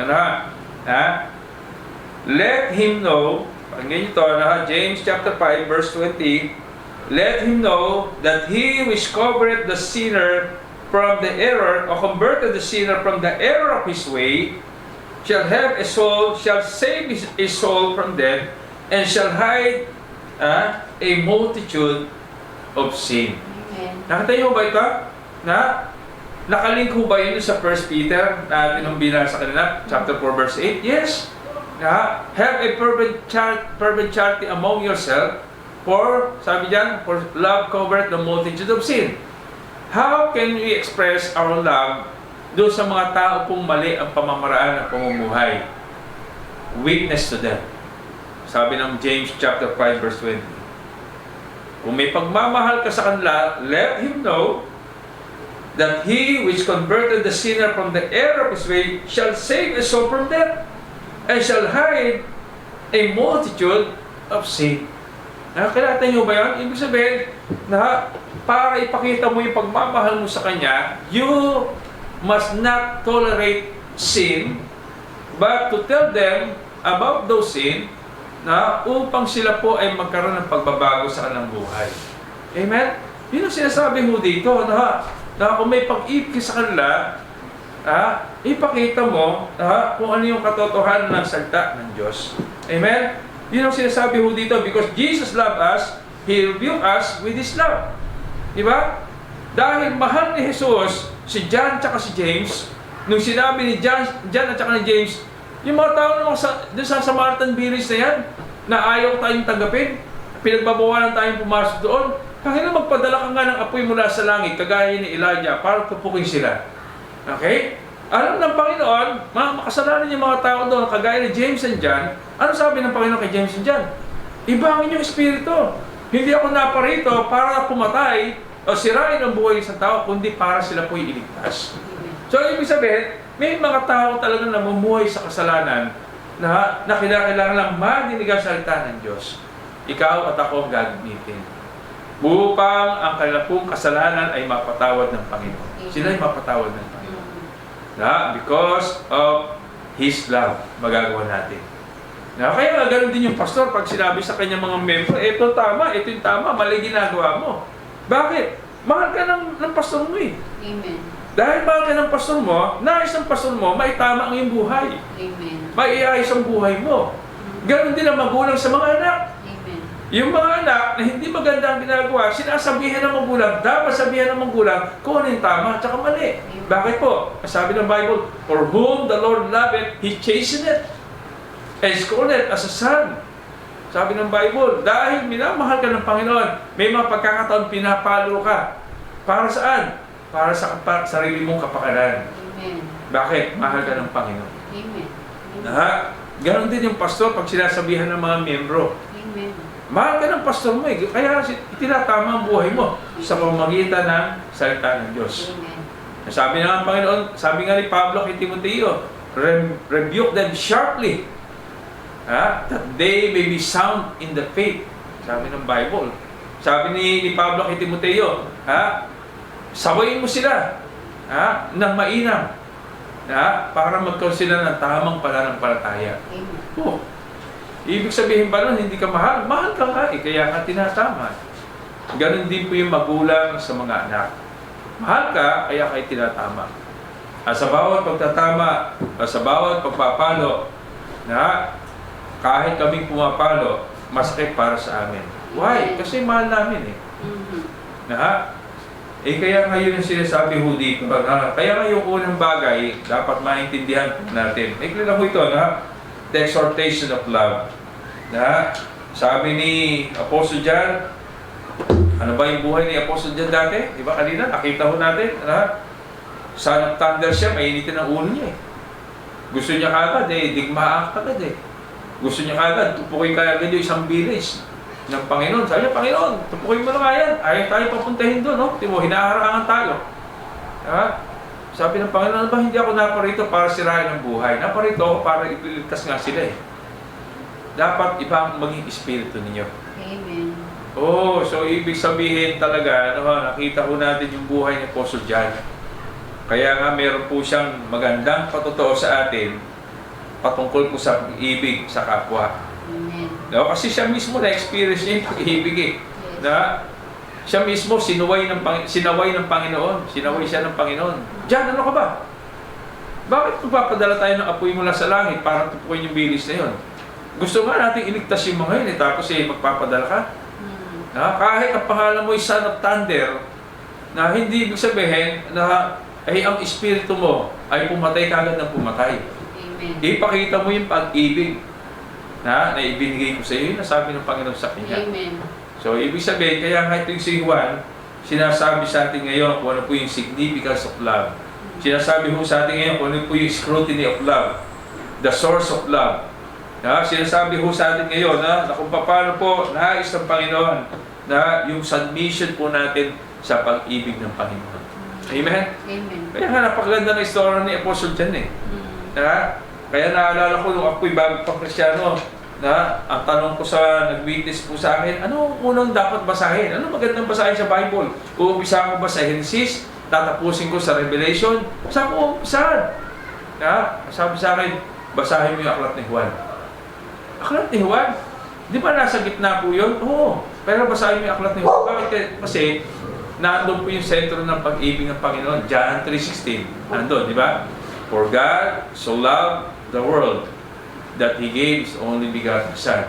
Let him know, pakinggan nyo ito, James chapter 5 verse 20, let him know that he which covereth the sinner from the error, or converted the sinner from the error of his way, shall have a soul, shall save his soul from death, and shall hide a multitude of sin. Nakita niyo ba ito? Nakalink ho ba yun sa 1 Peter na atin ang binasa kanina, chapter 4 verse 8? Yes. Have a fervent charity among yourself, for, sabi diyan, for love covereth the multitude of sin. How can we express our love doon sa mga tao pong mali ang pamamaraan ng pamumuhay? Witness to them. Sabi ng James chapter 5 verse 20. Kung may pagmamahal ka sa kanila, let him know that he which converted the sinner from the error of his way shall save his soul from death, and shall hide a multitude of sin. Nakakilata nyo ba yun? Ibig sabihin, para ipakita mo yung pagmamahal mo sa kanya, you must not tolerate sin, but to tell them about those sin, upang sila po ay magkaroon ng pagbabago sa kanilang buhay. Amen? Yun ang sinasabi mo dito, na kung may pag-ibig sa kanila, ipakita mo kung ano yung katotohanan ng salita ng Diyos. Amen? Yun ang sinasabi mo dito, because Jesus loved us, He revealed us with His love. Diba? Dahil mahal ni Jesus, si John at si James, nung sinabi ni John at ni James, yung mga tao naman doon sa Samaritan Village na yan, na ayaw tayong tanggapin, pinagbabawalan tayong pumasok doon, Panginoon, magpadala ka nga ng apoy mula sa langit, kagaya ni Elijah, para tupukin sila. Okay? Alam ng Panginoon, makasalanan yung mga tao doon, kagaya ni James and John. Ano sabi ng Panginoon kay James and John? Ibangin yung espiritu. Hindi ako naparito para pumatay o sirain ang buhay ng isang tao, kundi para sila po'y iligtas. So, ibig sabihin, may mga tao talagang namumuhay sa kasalanan na kailangan lang marinig ang salita ng Diyos. Ikaw at ako ang gagamitin upang ang kanilang pong kasalanan ay mapatawad ng Panginoon. Sila ay mapatawad ng Panginoon. Because of His love, magagawa natin. Kaya nga, ganun din yung pastor pag sinabi sa kanyang mga membro, ito yung tama, mali ginagawa mo. Bakit? Mahal ka ng pastor mo eh. Amen. Dahil mahal ka ng pastor mo, nais ng pastor mo, may tama ang iyong buhay. Amen. May iayos ang buhay mo. Ganun din ang magulang sa mga anak. Amen. Yung mga anak na hindi maganda ang ginagawa, sinasabihan ng magulang, dapat sabihan ng magulang kung ano yung tama at saka mali. Amen. Bakit po? Sabi ng Bible, for whom the Lord loveth, He chasteneth, and scoldeth as a son. Sabi ng Bible, dahil minamahal ka ng Panginoon, may mga pagkakataon pinapalo ka. Para saan? Para sa sarili mong kapakanan. Amen. Bakit? Mahal ka ng Panginoon. Amen. Ganon din yung pastor pag sinasabihan ng mga membro. Amen. Mahal ka ng pastor mo eh. Kaya itinatama ang buhay mo sa pamamagitan ng salita ng Diyos. Amen. Sabi nga ng Panginoon, sabi nga ni Pablo kay Timoteo, rebuke them sharply, that they may be sound in the faith. Sabi ng Bible. Sabi ni Pablo kay Timoteo, Sawayin mo sila ng mainam para magkaroon sila ng tamang pananampalataya. Oh, ibig sabihin ba nun, hindi ka mahal? Mahal ka nga kaya ka tinatama. Ganon din po yung magulang sa mga anak. Mahal ka, kaya kayo tinatama. At sa bawat pagtatama, sa bawat pagpapalo, kahit kaming pumapalo, masakit para sa amin. Why? Kasi mahal namin kaya ngayon yung sinasabi ho dito, kaya nga yung unang bagay, dapat maintindihan natin. Ikli lang ho ito, the exhortation of love. Sabi ni Apostle John, ano ba yung buhay ni Apostle John dati? Di ba kanina, nakita ho natin, son of thunder siya, mainitin ang ulo niya Gusto niya kagad digmaan kagad Gusto niya kagad, tupukin kagad yung isang village ng Panginoon. Sabi niya, Panginoon, tupukin mo na nga yan. Ayaw tayo papuntahin doon, Timo, hinaharangan tayo. Sabi ng Panginoon, ba hindi ako naparito para sirain ang buhay. Naparito ako para ipiligtas nga sila Dapat ibang maging espiritu ninyo. Amen. So ibig sabihin talaga, nakita ko natin yung buhay ni Apostle John. Kaya nga meron po siyang magandang patotoo sa atin patungkol po sa pag-ibig sa kapwa. Amen. Kasi siya mismo na-experience niya yung pag-ibig Yes. Siya mismo sinaway ng Panginoon. Sinaway siya ng Panginoon. John, ano ka ba? Bakit magpapadala tayo ng apoy mula sa langit para tupukin yung bilis na yun? Gusto nga natin iligtas yung mga yun tapos magpapadala ka? Kahit ang pangalan mo ay Son of Thunder, na hindi ibig sabihin na ang espiritu mo ay pumatay kagad ng pumatay. Amen. Ipakita mo yung pag-ibig na ibinigay ko sa iyo, nasabi ng Panginoon sa kanya. Amen. So, ibig sabihin, kaya nga ito yung si Juan, sinasabi sa atin ngayon kung ano po yung significance of love. Sinasabi po sa atin ngayon kung ano po yung scrutiny of love, the source of love. Sinasabi po sa atin ngayon na kung paano po nais ng Panginoon na yung submission po natin sa pag-ibig ng Panginoon. Amen? Amen. Kaya nga napakaganda ng istorya ni Apostle John Kaya naalala ko nung ako'y bago pang Kristiyano ang tanong ko sa nag-witness po sa akin, ano unang dapat basahin? Ano magandang basahin sa Bible? Uumpisa ko ba sa Genesis? Tatapusin ko sa Revelation? Saan ko umpisahan? Sabi sa akin, basahin mo yung aklat ni Juan. Aklat ni Juan? Di ba nasa gitna po yun? Oo. Pero basahin mo yung aklat ni Juan. Bakit? Kasi nandun po yung sentro ng pag-ibig ng Panginoon. John 3:16. Nandun, di ba? For God so loved the world that He gave His only begotten Son,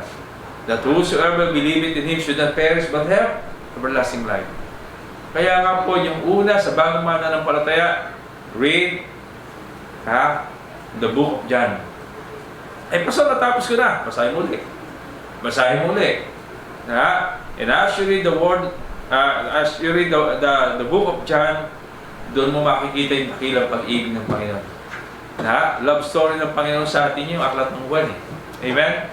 that whosoever believeth in Him should not perish but have everlasting life. Kaya nga po yung una sa bagong mananampalataya, read the book of John. Pastor, natapos ko na. Basahin mo ulit. Basahin mo ulit. And as you read the word, as you read the book of John, doon mo makikita yung dakilang pag-ibig ng Panginoon. Love story ng Panginoon sa atin yung aklat ng Juan Amen?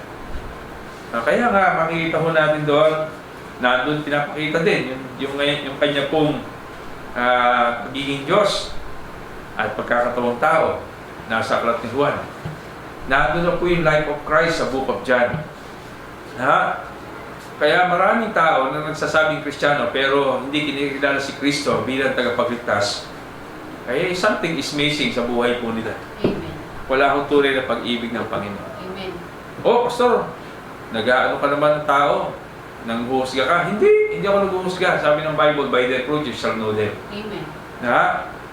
Kaya nga, makikita ho natin doon, nandun pinapakita din yung kanya pong pagiging Diyos at pagkakatawang tao nasa aklat ni Juan. Nandun na po yung life of Christ sa book of John. Kaya maraming tao na nagsasabing Kristiyano pero hindi kinikilala si Kristo bilang tagapagligtas. Kaya something is missing sa buhay po nila. Amen. Wala akong tunay na pag-ibig ng Panginoon. Amen. Pastor, nag-aano ka naman ng tao, nanghuhusga ka. Hindi ako naghuhusga. Sabi ng Bible, by their fruit you shall know them. Amen.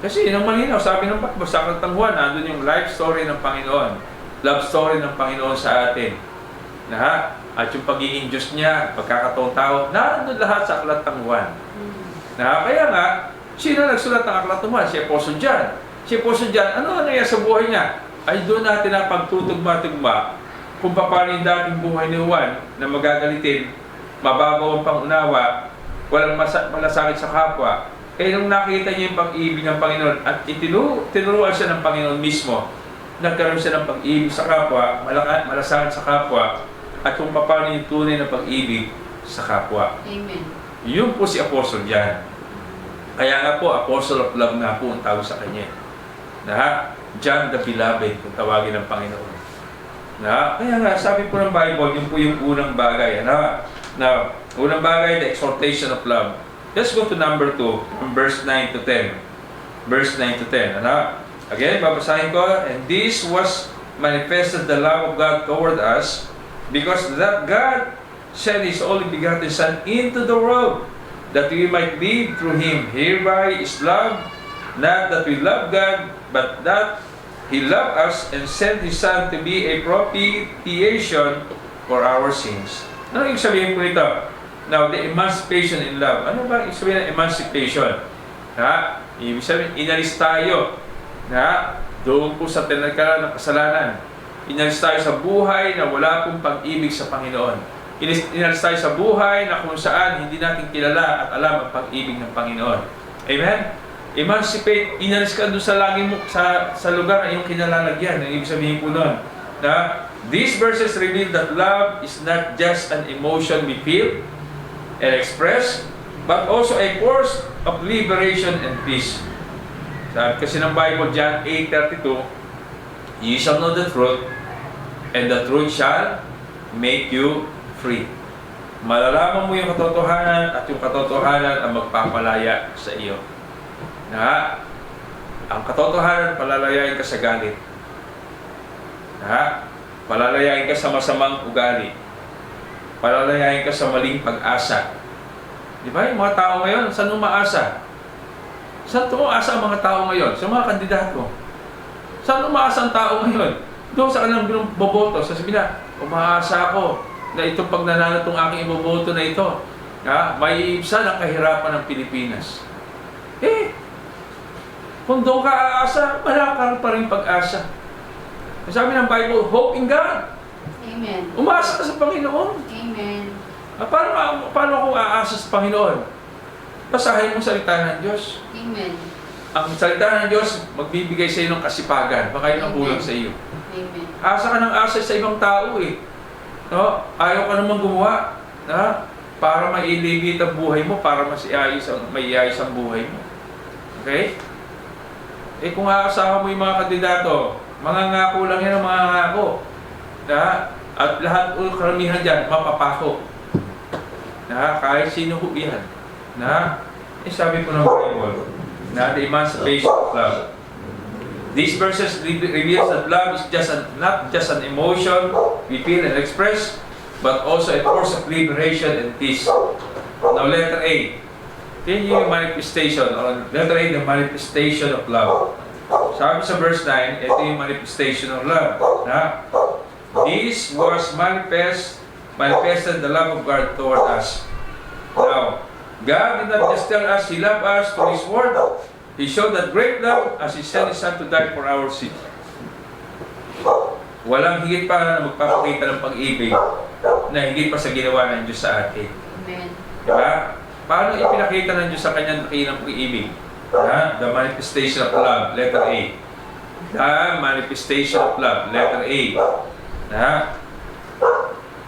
Kasi yun ang malinaw, sabi ng sa aklat ng Juan, nandun yung life story ng Panginoon, love story ng Panginoon sa atin. At yung pagiging Diyos niya, pagkakataong tao, nandun lahat sa aklat ng Juan. Kaya nga, sino nagsulat ng aklat ng Juan? Si Apostle John. Si Apostle John, ano nangyayari sa buhay niya? Ay doon natin na pagtutugma-tugma kung paano yung dating buhay ni Juan na magagalitin, mababaw ang pangunawa, walang malasakit sa kapwa. Kaya nung nakita niya yung pag-ibig ng Panginoon at tinuruan siya ng Panginoon mismo, nagkaroon siya ng pag-ibig sa kapwa, malasakit sa kapwa, at kung paano yung tunay na pag-ibig sa kapwa. Amen. Yun po si Apostle John. Kaya nga po, Apostle of Love nga po ang tawag sa kanya. John the Beloved, kung tawagin ng Panginoon. Kaya nga, sabi po ng Bible, yun po yung unang bagay. Unang bagay, the exhortation of love. Let's go to number 2, from verse 9 to 10. Verse 9 to 10. Ano? Again, babasahin ko. And this was manifested the love of God toward us, because that God sent His only begotten Son into the world, that we might live through Him. Hereby is love, not that we love God, but that He loved us and sent His Son to be a propitiation for our sins. Ano yung sabihin po ito? Now, the emancipation in love. Ano ba yung sabihin ng emancipation? Ha? Ibig sabihin, inalis tayo. Ha? Doon po sa tinagkalan ng kasalanan. Inalis tayo sa buhay na wala pong pag-ibig sa Panginoon. Inalis tayo sa buhay na kung saan hindi natin kilala at alam ang pag-ibig ng Panginoon. Amen? Emancipate, inalis ka doon sa lagi mo, sa lugar na iyong kinalalagyan. Ang ibig sabihin po nun. Na, these verses reveal that love is not just an emotion we feel and express, but also a force of liberation and peace. Sabi kasi ng Bible, John 8:32, "You shall know the truth, and the truth shall make you free." Malalaman mo yung katotohanan, at yung katotohanan ang magpapalaya sa iyo. Na ang katotohanan, palalayain ka sa galit. Na palalayain ka sa masamang ugali. Palalayain ka sa maling pag-asa. Di ba? Yung mga tao ngayon, saan umaasa? Saan umaasa ang mga tao ngayon? Sa mga kandidato. Saan umaasa ang tao ngayon? Doon sa kanilang boboto. Sasabihin na, umaasa ako na itong pagnanalo itong aking iboboto na ito. May ibsan ang kahirapan ng Pilipinas. Kung doon ka aasa, wala ka pa rin pag-asa. Sabi ng Bible, hope in God. Amen. Umaasa ka sa Panginoon. Amen. Paano kung aasa sa Panginoon? Basahin mo salita ng Diyos. Amen. Ang salita ng Diyos, magbibigay sa iyo ng kasipagan. Baka yun ang kulang sa iyo. Amen. Asa ka ng asa sa ibang tao eh. No? Ayaw ka naman gumawa. Para mailigit ang buhay mo, para maiayos ang buhay mo. Okay? Kung aasahan mo yung mga kandidato, mga ngako lang yan ang mga ngako. At lahat karamihan dyan, mapapako. Kahit sino ho yan. Sabi ko ng Bible, the emancipation of love. These verses reveals that love is not just an emotion we feel and express, but also a force of liberation and peace. Now, letter A. Ito yung manifestation, or letter A, the manifestation of love. Sabi sa verse 9, ito yung manifestation of love. This was manifested the love of God toward us. Now, God did not just tell us He loved us through His word. He showed that great love as He sent His Son to die for our sins. Walang higit pa na magpapakita ng pag-ibig na higit pa sa ginawa ng Diyos sa atin. Amen. Diba? Paano ipinakita ng Diyos sa kanyang dakilang pag-ibig? The manifestation of love, letter A. The manifestation of love, letter A.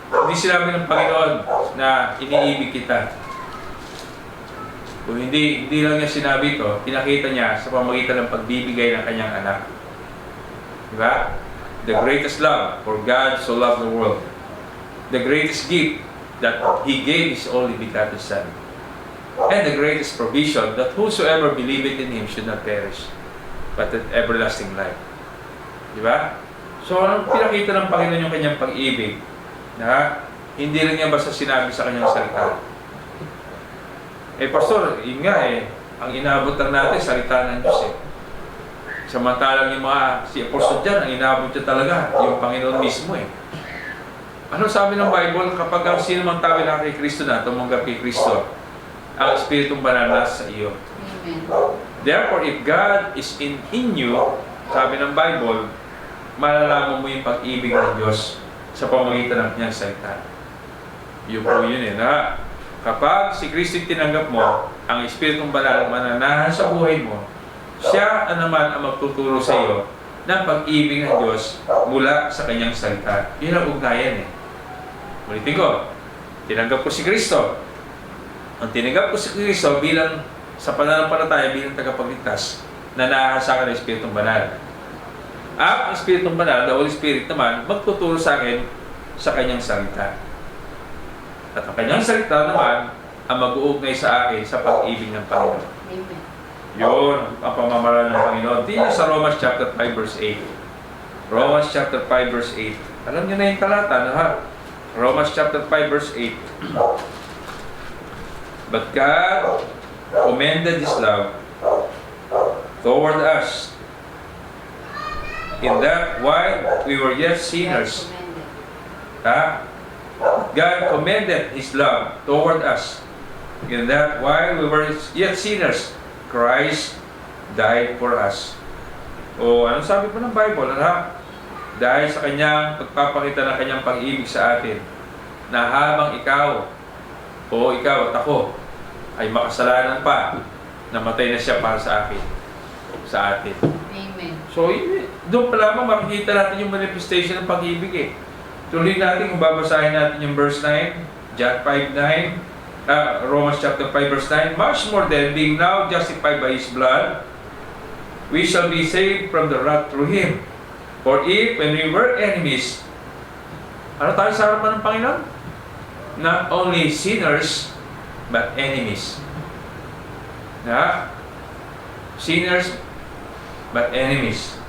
Hindi sinabi ng Panginoon na iniibig kita. Kung hindi lang niya sinabi ito, pinakita niya sa pamamagitan ng pagbibigay ng kanyang anak. Diba? The greatest love, for God so loved the world. The greatest gift that He gave His only begotten Son. And the greatest provision that whosoever believeth in Him should not perish, but have everlasting life. Diba? So, pinakita ng Panginoon yung kanyang pag-ibig na hindi lang niya basta sinabi sa kanyang salita. Pastor, yun nga ang inaabot lang natin, salita ng Diyos Samantalang yung si Apostol dyan, ang inaabot niya talaga, yung Panginoon mismo Ano sabi ng Bible? Kapag ang sino mang tao na kay Kristo na, tumanggap kay Kristo, ang Espiritong Banal nasa iyo. Amen. Therefore, if God is in you, sabi ng Bible, malalaman mo yung pag-ibig ng Diyos sa pamamagitan ng kanyang salita. Yun po yun na kapag si Kristo tinanggap mo, ang Espiritong Banal mananahan sa buhay mo, siya naman ang magtuturo sa iyo ng pag-ibig ng Diyos mula sa kanyang salita. Yun ang ugnayan Ulitin ko, tinanggap ko si Kristo. Ang tinanggap ko si Kristo bilang sa pananampalataya bilang tagapagligtas na naahasakan ng Espiritong Banal. Ang Espiritong Banal, the Holy Spirit naman, magtuturo sa akin sa kanyang salita. At ang kanyang salita naman, ang mag-uugnay sa akin sa pag-ibig ng Panginoon. Amen. Yun ang pamamaraan ng Panginoon. Tingnan sa Romans chapter 5 verse 8. Romans chapter 5 verse 8. Alam niyo na yung talata, no, ha? Romans chapter 5 verse 8. But God commended His love toward us in that while we were yet sinners, ha? God commended His love toward us in that while we were yet sinners, Christ died for us. O anong sabi po ng Bible? Ha? Dahil sa kanyang pagpapakita ng kanyang pag-ibig sa atin, na habang ikaw at ako ay makasalanan pa, namatay na siya para sa akin, sa atin. Amen. So, doon pa lamang makikita natin yung manifestation ng pag-ibig eh. Tuloy natin kung babasahin natin yung verse 9, John 5:9, Romans chapter 5 verse 9, much more than being now justified by His blood, we shall be saved from the wrath through Him. For if, when we were enemies, ano tayo sa harapan ng Panginoon? Not only sinners, but enemies. Na? Sinners, but enemies.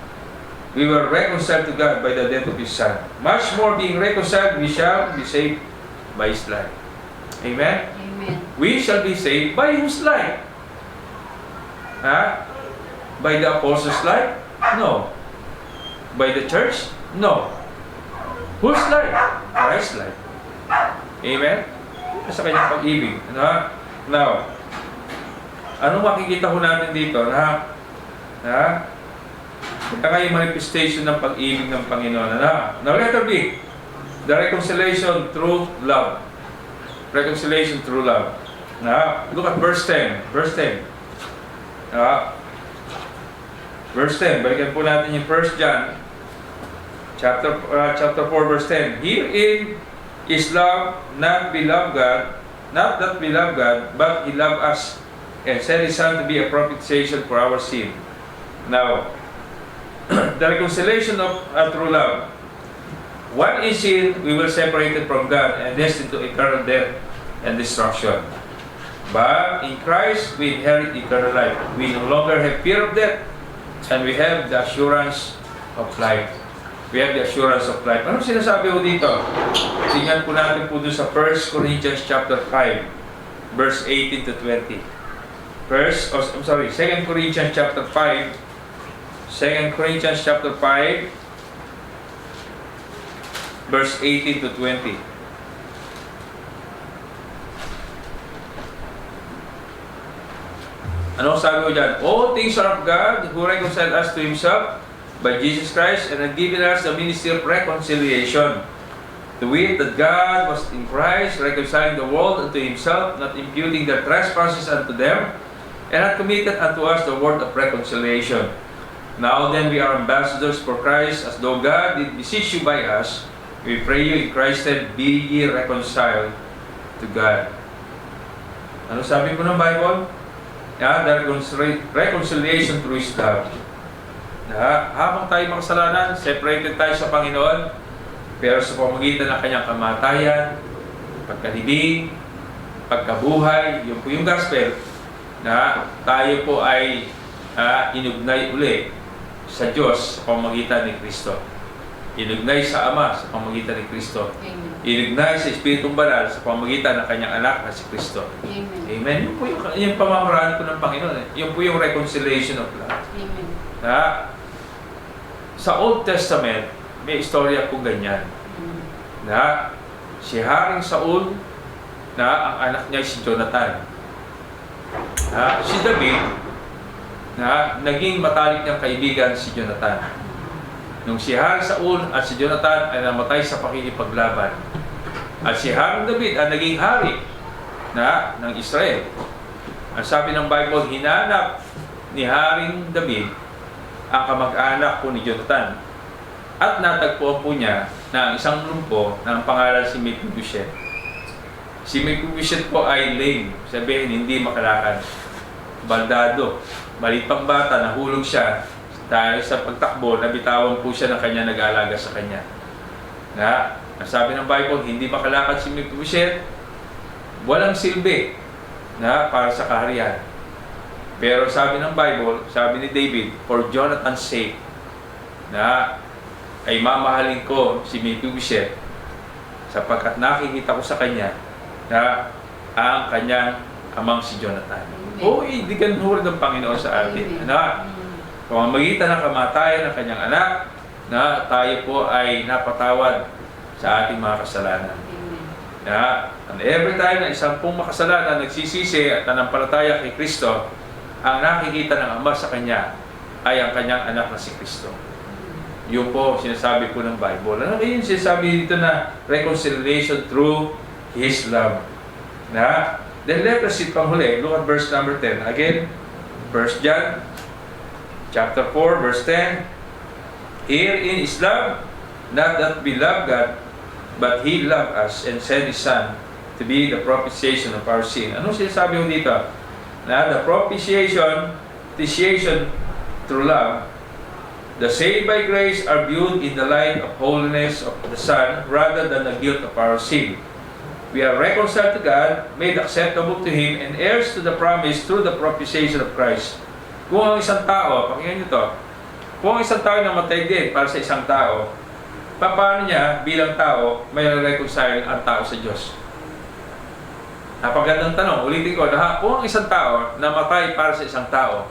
We were reconciled to God by the death of His Son. Much more being reconciled, we shall be saved by His life. Amen? Amen. We shall be saved by whose life? Ha? By the apostles' life? No. By the church? No. Whose life? Christ's life. Amen? Sa kanyang pag-ibig. Now, anong makikita ko natin dito? Kaya yung manifestation ng pag-ibig ng Panginoon. Now, letter B. The reconciliation through love. Reconciliation through love. Look at verse 10. Verse 10. Verse 10. Balikan po natin yung 1 John chapter 4 verse 10. Herein is love, not that we love God, but He loved us and sent His Son to be a propitiation for our sin. Now, the reconciliation of through love. One in sin, we were separated from God and destined to eternal death and destruction. But in Christ, we inherit eternal life. We no longer have fear of death, and we have the assurance of life. We have the assurance of life. Anong sinasabi ko dito? Tingnan po natin po doon sa 1 Corinthians chapter 5, verse 18 to 20. 2 Corinthians chapter 5, 2 Corinthians chapter 5, verse 18 to 20. Ano sabi ko dyan? All things are of God who reconciled us to Himself by Jesus Christ and have given us the ministry of reconciliation. To wit, that God was in Christ reconciling the world unto Himself, not imputing their trespasses unto them, and hath committed unto us the word of reconciliation. Now then we are ambassadors for Christ, as though God did beseech you by us. We pray you in Christ's stead, be ye reconciled to God. Ano sabi po ng Bible? The reconciliation through His love. Habang tayo makasalanan, separated tayo sa Panginoon, pero sa pamamagitan ng kanyang kamatayan, pagkalibing, pagkabuhay, yun po yung gospel, na tayo po ay inugnay uli sa Diyos sa pamamagitan ni Kristo. Inugnay sa Ama sa pamamagitan ni Kristo. Inugnay sa Espiritong Banal sa pamamagitan ng kanyang anak na si Kristo. Amen. Amen. Yun po yung pamamaraan po ng Panginoon. Yun po yung reconciliation of love. Amen. Sa Old Testament, may istorya po ganyan. Na si Haring Saul, na ang anak niya si Jonathan. Si David, na naging matalik niyang kaibigan si Jonathan. Nung si Haring Saul at si Jonathan ay namatay sa pakikipaglaban. At si Haring David ang naging hari ng Israel. Ang sabi ng Bible, hinanap ni Haring David ang kamag-anak po ni Jonathan. At natagpuan po niya na ang isang lumpo na ang pangalan si Mephibosheth. Si Mephibosheth po ay lame, sabihin hindi makalakad. Baldado, maliit pang bata, nahulog siya dahil sa pagtakbo, nabitawan po siya ng kanya nag-aalaga sa kanya. Ang sabi ng Bible, hindi makalakad si Mephibosheth, walang silbi na para sa kaharian. Pero sabi ng Bible, sabi ni David, for Jonathan's sake, na ay mamahalin ko si Mephibosheth sapagkat nakikita ko sa kanya na ang kanyang amang si Jonathan. O ibigyan ho ng Panginoon sa atin na pamamagitan ng kamatayan ng kanyang anak na tayo po ay napatawad sa ating mga kasalanan. And every time na isang pong makasalanan nagsisisi at nanampalataya kay Kristo, ang nakikita ng Ama sa kanya ay ang kanyang anak na si Kristo. Yun po sinasabi po ng Bible. Ano yun sinasabi dito na reconciliation through His love. Then let us see panghuli. Look at verse number 10. Again, 1 John chapter 4 verse 10. Herein is love, not that we love God, but He loved us and sent His Son to be the propitiation of our sin. Anong sinasabi mo dito? Na the propitiation through love, the saved by grace are viewed in the light of holiness of the Son rather than the guilt of our sin. We are reconciled to God, made acceptable to Him, and heirs to the promise through the propitiation of Christ. Kung ang isang tao, pakinggan nyo to, kung ang isang tao namatay din para sa isang tao, paano niya bilang tao may reconcile ang tao sa Diyos? Napagandang tanong, ulitin ko, kung ang isang tao namatay para sa isang tao,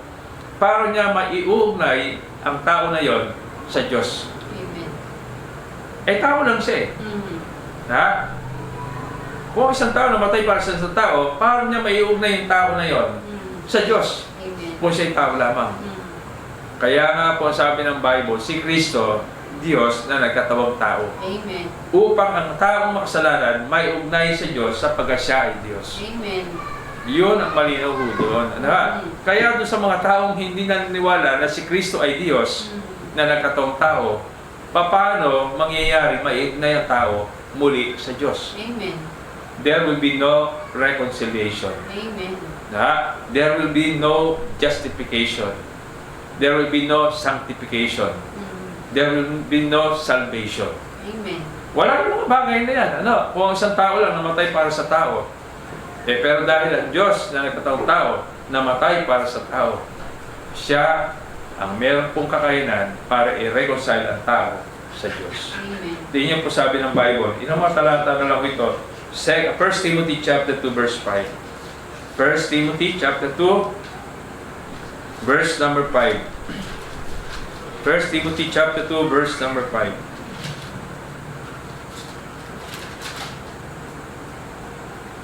paano niya maiuugnay ang tao na yon sa Diyos? Amen. Tao lang siya Kung ang isang tao namatay para sa isang tao, paano niya maiuugnay yung tao na yon sa Diyos? Amen. Kung siya'y tao lamang. Kaya nga po sabi ng Bible, si Kristo, Diyos na nagkatawang tao. Amen. Upang ang taong makasalanan may ugnay sa Diyos sapagkat siya ay Diyos. Amen. Yun ang malinaw ho doon. Kaya doon sa mga taong hindi naniniwala na si Kristo ay Diyos na nagkatawang tao, paano mangyayari maiugnay ang tao muli sa Diyos? Amen. There will be no reconciliation. Amen. There will be no justification. There will be no sanctification. There will be no salvation. Amen. Wala yung mga bagay na yan. Kung isang tao lang namatay para sa tao. Pero dahil ang Diyos na nagkatawang tao, namatay para sa tao, siya ang meron pong kakayanan para i-reconcile ang tao sa Diyos. Amen. Tingnan po sabi ng Bible. Inamatalata na lang ito. 1 Timothy chapter 2 verse 5. 1 Timothy chapter 2 verse number 5. 1 Timothy chapter 2 verse number 5.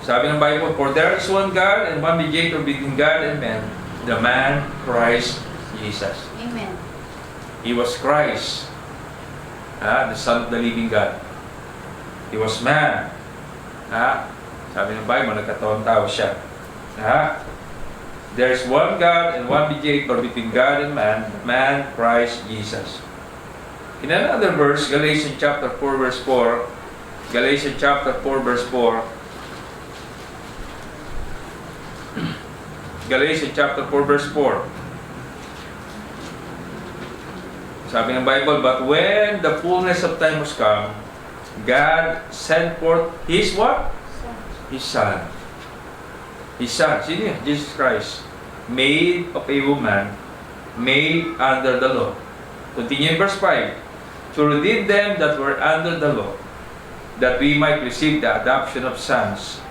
Sabi ng Bible, for there is one God and one mediator between God and man, the man Christ Jesus. Amen. He was Christ, the Son of the living God. He was man. Sabi ng Bible, nagkatawang tao siya. There is one God and one mediator between God and man, the man Christ Jesus. In another verse, Galatians chapter 4 verse 4, Galatians chapter 4 verse 4, Galatians chapter 4 verse 4. Sabi ng Bible, but when the fullness of time was come, God sent forth His what? His Son. His Son, sino yun? Jesus Christ, made of a woman, made under the law. Continue in verse 5. To redeem them that were under the law, that we might receive the adoption of sons.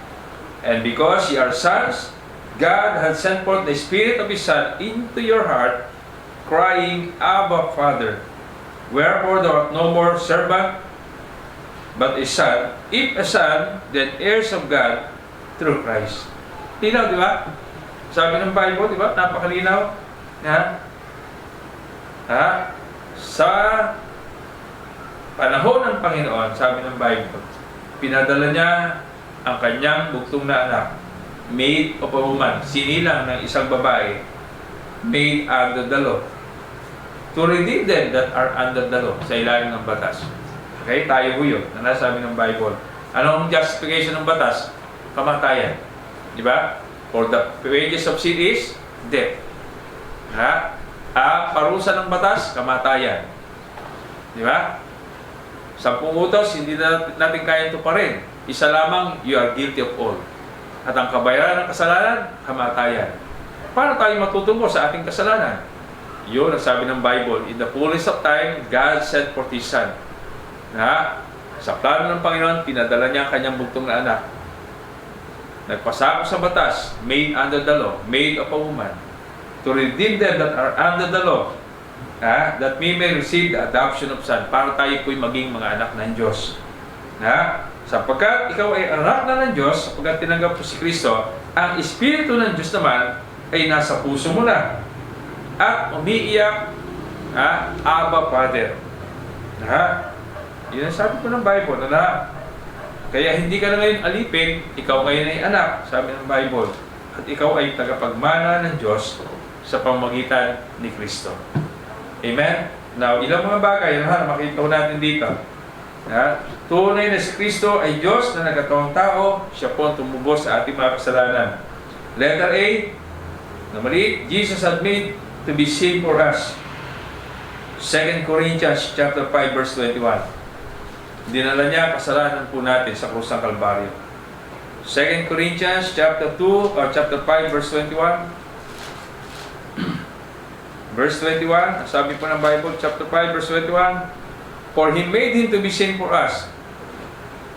And because ye are sons, God hath sent forth the Spirit of His Son into your heart, crying, Abba, Father. Wherefore thou art no more servant, but a son. If a son, then heirs of God through Christ. Linaw, di ba? Sabi ng Bible, di ba? Napakalinaw. Sa panahon ng Panginoon, sabi ng Bible, pinadala niya ang kanyang bugtong na anak, made of a woman, sinilang ng isang babae, made under the law, to redeem them that are under the law, sa ilalim ng batas. Okay, tayo ho yun, na nasabi ng Bible. Anong justification ng batas? Kamatayan. Di ba? For the wages of sin is death. Ang parusa ng batas, kamatayan. Di ba? 10 utos, hindi natin kaya tuparin. Isa lamang, you are guilty of all. At ang kabayaran ng kasalanan, kamatayan. Paano tayo matutubo sa ating kasalanan? Yun ang sabi ng Bible. In the fullness of time, God sent forth His Son. Na sa plano ng Panginoon, pinadala niya ang kanyang bugtong na anak. Nagpasako sa batas, made under the law, made of a woman, to redeem them that are under the law, that we may receive the adoption of son, para tayo po'y maging mga anak ng Diyos. Sapagkat ikaw ay anak na ng Diyos, sapagkat tinanggap mo si Kristo, ang Espiritu ng Diyos naman ay nasa puso mo na. At umiiyak, Abba, Father. Yun ang sabi ko ng Bible, kaya hindi ka na ngayon alipin, ikaw ngayon ay anak, sabi ng Bible. At ikaw ay tagapagmana ng Diyos sa pamamagitan ni Kristo. Amen? Now, ilang mga bagay na makita ko natin dito. Tunay na si Kristo ay Diyos na nagkataong tao, siya po ang tumubos sa ating mga kasalanan. Letter A, na mali, Jesus had made to be sin for us. 2 Corinthians chapter 5 verse 21. Dinala niya kasalanan po natin sa krus ng Kalbaryo. 2 Corinthians chapter 2 or chapter 5 verse 21. Verse 21, sabi po ng Bible, chapter 5 verse 21, for He made Him to be sin for us,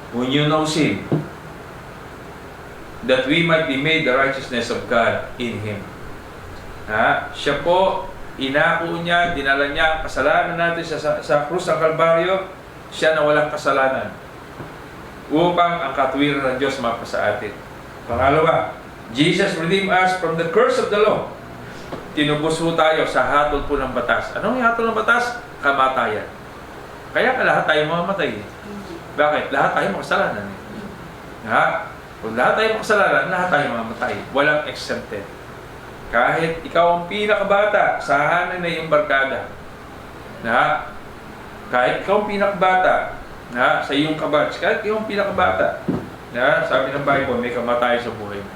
who knew no sin, that we might be made the righteousness of God in Him. Siya po, inako niya, dinala niya ang kasalanan natin sa krus ng Kalbaryo. Siya na walang kasalanan upang ang katuwiran ng Diyos mapasa atin. Pangalawa, Jesus redeemed us from the curse of the law. Tinubos po tayo sa hatol po ng batas. Anong hatol ng batas? Kamatayan. Kaya lahat tayo mamamatay. Bakit? Lahat tayo makasalanan. Kung lahat tayo makasalanan, lahat tayo mamamatay. Walang exempted. Kahit ikaw ang pinakabata, sahanan na yung barkada. Kahit ikaw ang pinakabata, sa iyong kabatch, kahit ikaw ang pinakabata, sabi ng Bible, may kamatayan sa buhay mo.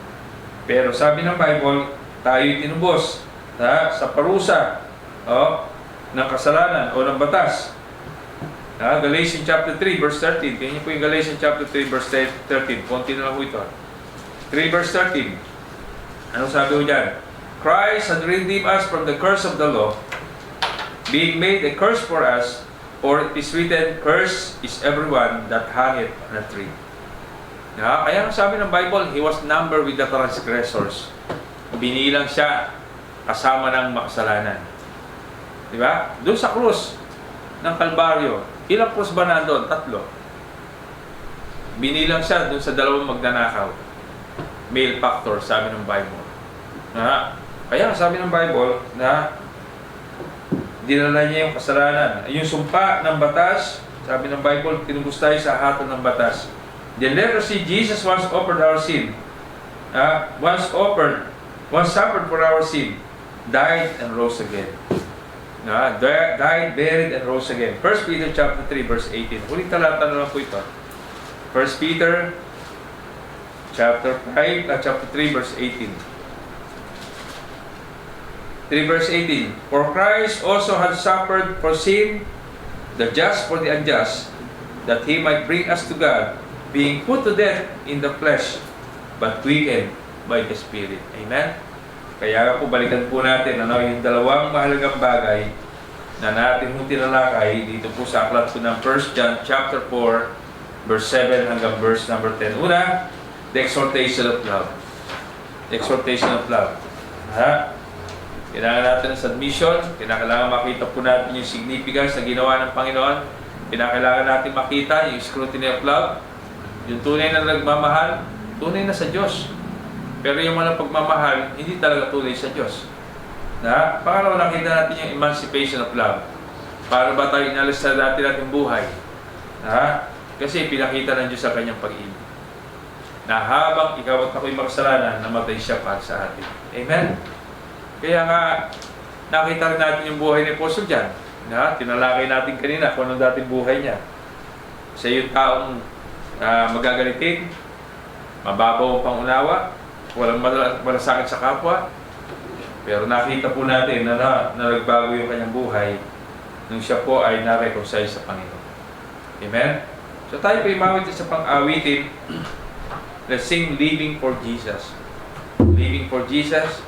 Pero sabi ng Bible, tayo'y tinubos sa parusa ng kasalanan o ng batas. Galatians chapter 3 verse 13. Kaya niyo po yung Galatians chapter 3 verse 13. Konti na lang po ito. 3 verse 13. Ano sabi ko dyan? Christ had redeemed us from the curse of the law, being made a curse for us, for it is written, cursed is everyone that hangeth on a tree. Kaya sabi ng Bible, He was numbered with the transgressors. Binilang siya kasama ng makasalanan. Diba? Doon sa krus ng Kalbaryo, ilang krus ba nandoon? 3. Binilang siya doon sa 2 magnanakaw. Male factor, sabi ng Bible. Kaya sabi ng Bible na dinala niya yung kasalanan. Yung sumpa ng batas, sabi ng Bible, tinubos tayo sa hatol ng batas. Then let us see, Jesus once offered our sin. Once suffered for our sin, died and rose again. Died, buried, and rose again. 1 Peter chapter 3 verse 18. Huling talata na lang po ito. 1 Peter chapter 3 verse 18. 3 verse 18. For Christ also had suffered for sin, the just for the unjust, that He might bring us to God, being put to death in the flesh, but quickened by the Spirit. Amen? Kaya po balikan po natin yung dalawang mahalagang bagay na natin mong tinalakay dito po sa aklat po ng 1 John chapter 4 verse 7 hanggang verse number 10. Una, the exhortation of love. The exhortation of love. Kailangan natin sa admission, kailangan makita po natin yung significance na ginawa ng Panginoon. Kailangan natin makita yung scrutiny of love, yung tunay na nagmamahal, tunay na sa Diyos. Pero yung mga pagmamahal, hindi talaga tunay sa Diyos. Pangalawa, nakita natin yung emancipation of love. Para ba tayo inalis sa dati natin buhay? Kasi pinakita ng Diyos sa kanyang pag-ibig. Na habang ikaw at ako'y makasalanan, namatay siya para sa atin. Amen? Kaya nga, nakita rin natin yung buhay ni Apostle John. Tinalakay natin kanina kung anong dating buhay niya. Siya yung taong magagalitin, mababaw ang pangunawa, walang malasakit sa kapwa. Pero nakita po natin na nagbago yung kanyang buhay nung siya po ay na-reconcile sa Panginoon. Amen? So tayo po imawit sa pang-awitin Let's sing Living for Jesus. Living for Jesus.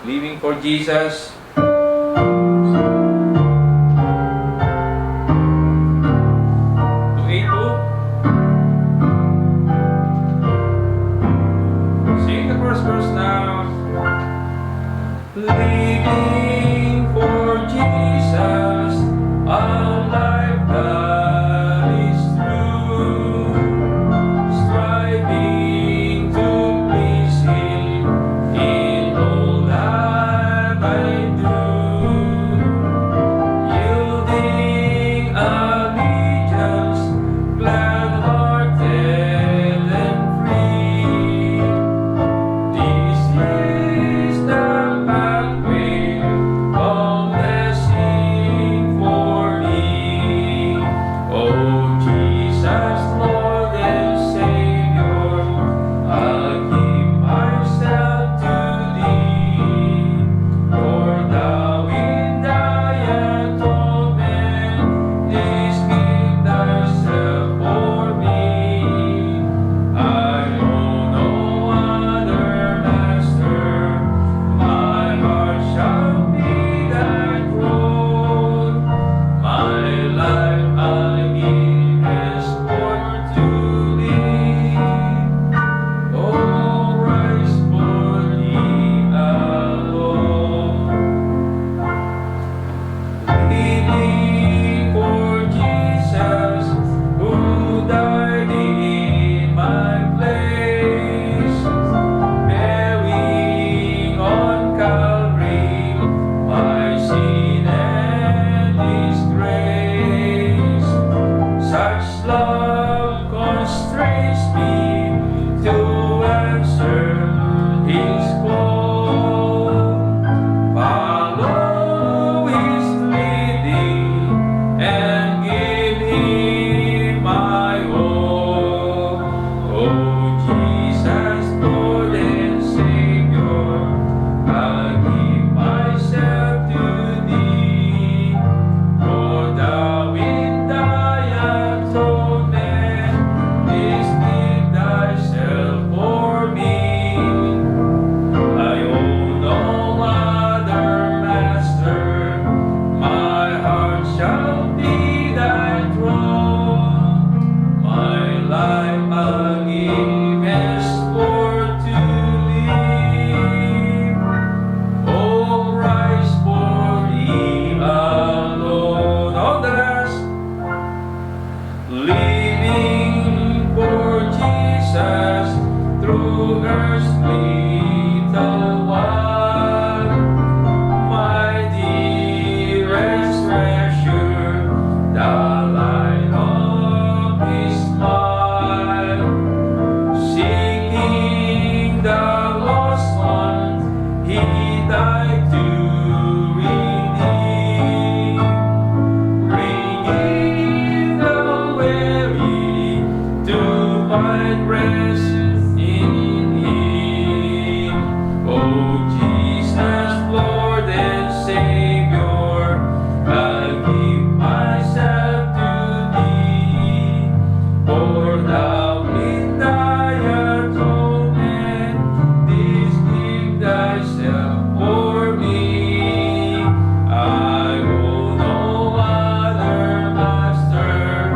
Living for Jesus. Sing the first verse now. Living for Jesus, our life that is true, striving to please Him in all that I do, yielding allegiance, glad-hearted and free. This is the pathway of blessing for me. Oh Jesus, Lord and Savior, I'll give myself to Thee. For Thou in Thy atonement didst give Thyself for me. I know no other master. My heart shall be Thy throne. My life I give henceforth to Thee. Oh, Christ, for Thee alone. Living for Jesus, who died in my place, bearing on Calvary my sin and disgrace. Such love constrains me to answer His call. Follow His leading and give Him my all. Oh Jesus, Lord and Savior, I'll give myself to Thee. For Thou in Thy atonement didst give Thyself for me. I own no other master. My heart shall be Thy throne. My life I'll give henceforth to Thee. Oh Christ, for Thee alone. On the last. Living for Jesus through earth's little while, my dearest treasure, the light of His smile, seeking the lost ones He died to redeem, bringing the weary to find rest in Him. Oh Jesus, Lord and Savior, I'll give myself to Thee. For Thou in Thy atonement didst give Thyself for me. I owe no other master.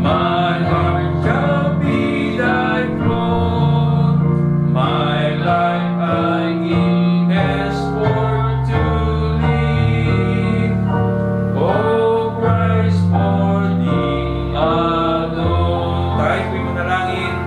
My heart shall be Thy throne. My life I give henceforth to Thee. Oh Christ, for Thee alone. Tayo po'y manalangin.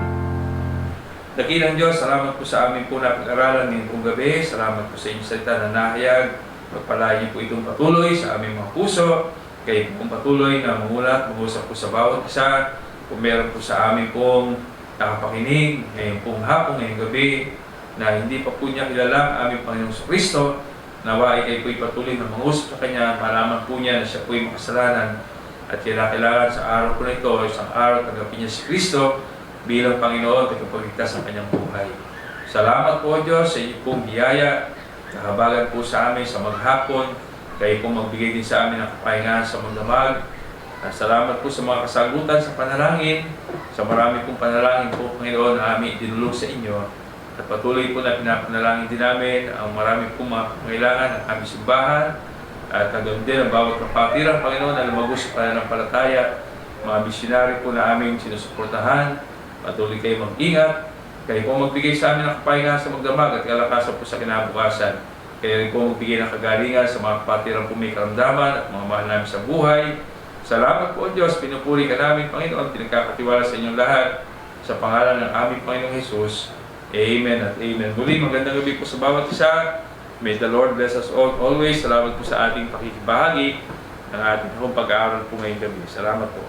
Dakilang Diyos, salamat po sa amin po na pag-aralan ngayong pong gabi. Salamat po sa inyong salita na nahayag. Pagpalain po itong patuloy sa aming mga puso. Kayo pong patuloy na mangulat, mag-usap po sa bawat isa. Kung meron po sa amin pong nakapakinig ngayong pong hapon, ngayong gabi, na hindi pa po niya kilala ang aming Panginoong Kristo, nawa ay kayo po'y patuloy na mangusap sa Kanya, malaman po niya na siya po'y makasalanan at kailangan sa araw po na ito, isang araw tanggapin niya si Kristo bilang Panginoon at kapagligtas sa Kanyang buhay. Salamat po Diyos sa inyong pong biyaya, kahabagan po sa amin sa maghapon, kayo pong magbigay din sa amin ng kapahingahan sa magdamag, Salamat po sa mga kasagutan sa panalangin, sa marami pong panalangin po, Panginoon, na aming dinulog sa inyo. At patuloy po na pinapanalangin din namin ang marami pong mga pangailangan ng aming simbahan. At hanggang din ang bawat kapatiran, Panginoon, na lumago sa pananampalataya, mga misyonary po na aming sinusuportahan. Patuloy kayo mag-ingat. Kayo po magbigay sa amin ng kapahingahan sa magdamag at kalakasan po sa kinabukasan. Kayo rin po magbigay ng kagalingan sa mga kapatiran po may karamdaman at mga mahal namin sa buhay. Salamat po, Diyos. Pinupuri ka namin, Panginoon. Pinagkakatiwala sa inyong lahat. Sa pangalan ng aming Panginoong Jesus. Amen at amen. Muli, magandang gabi po sa bawat isa. May the Lord bless us all always. Salamat po sa ating pakikibahagi ng ating pag-aaral po ngayong gabi. Salamat po.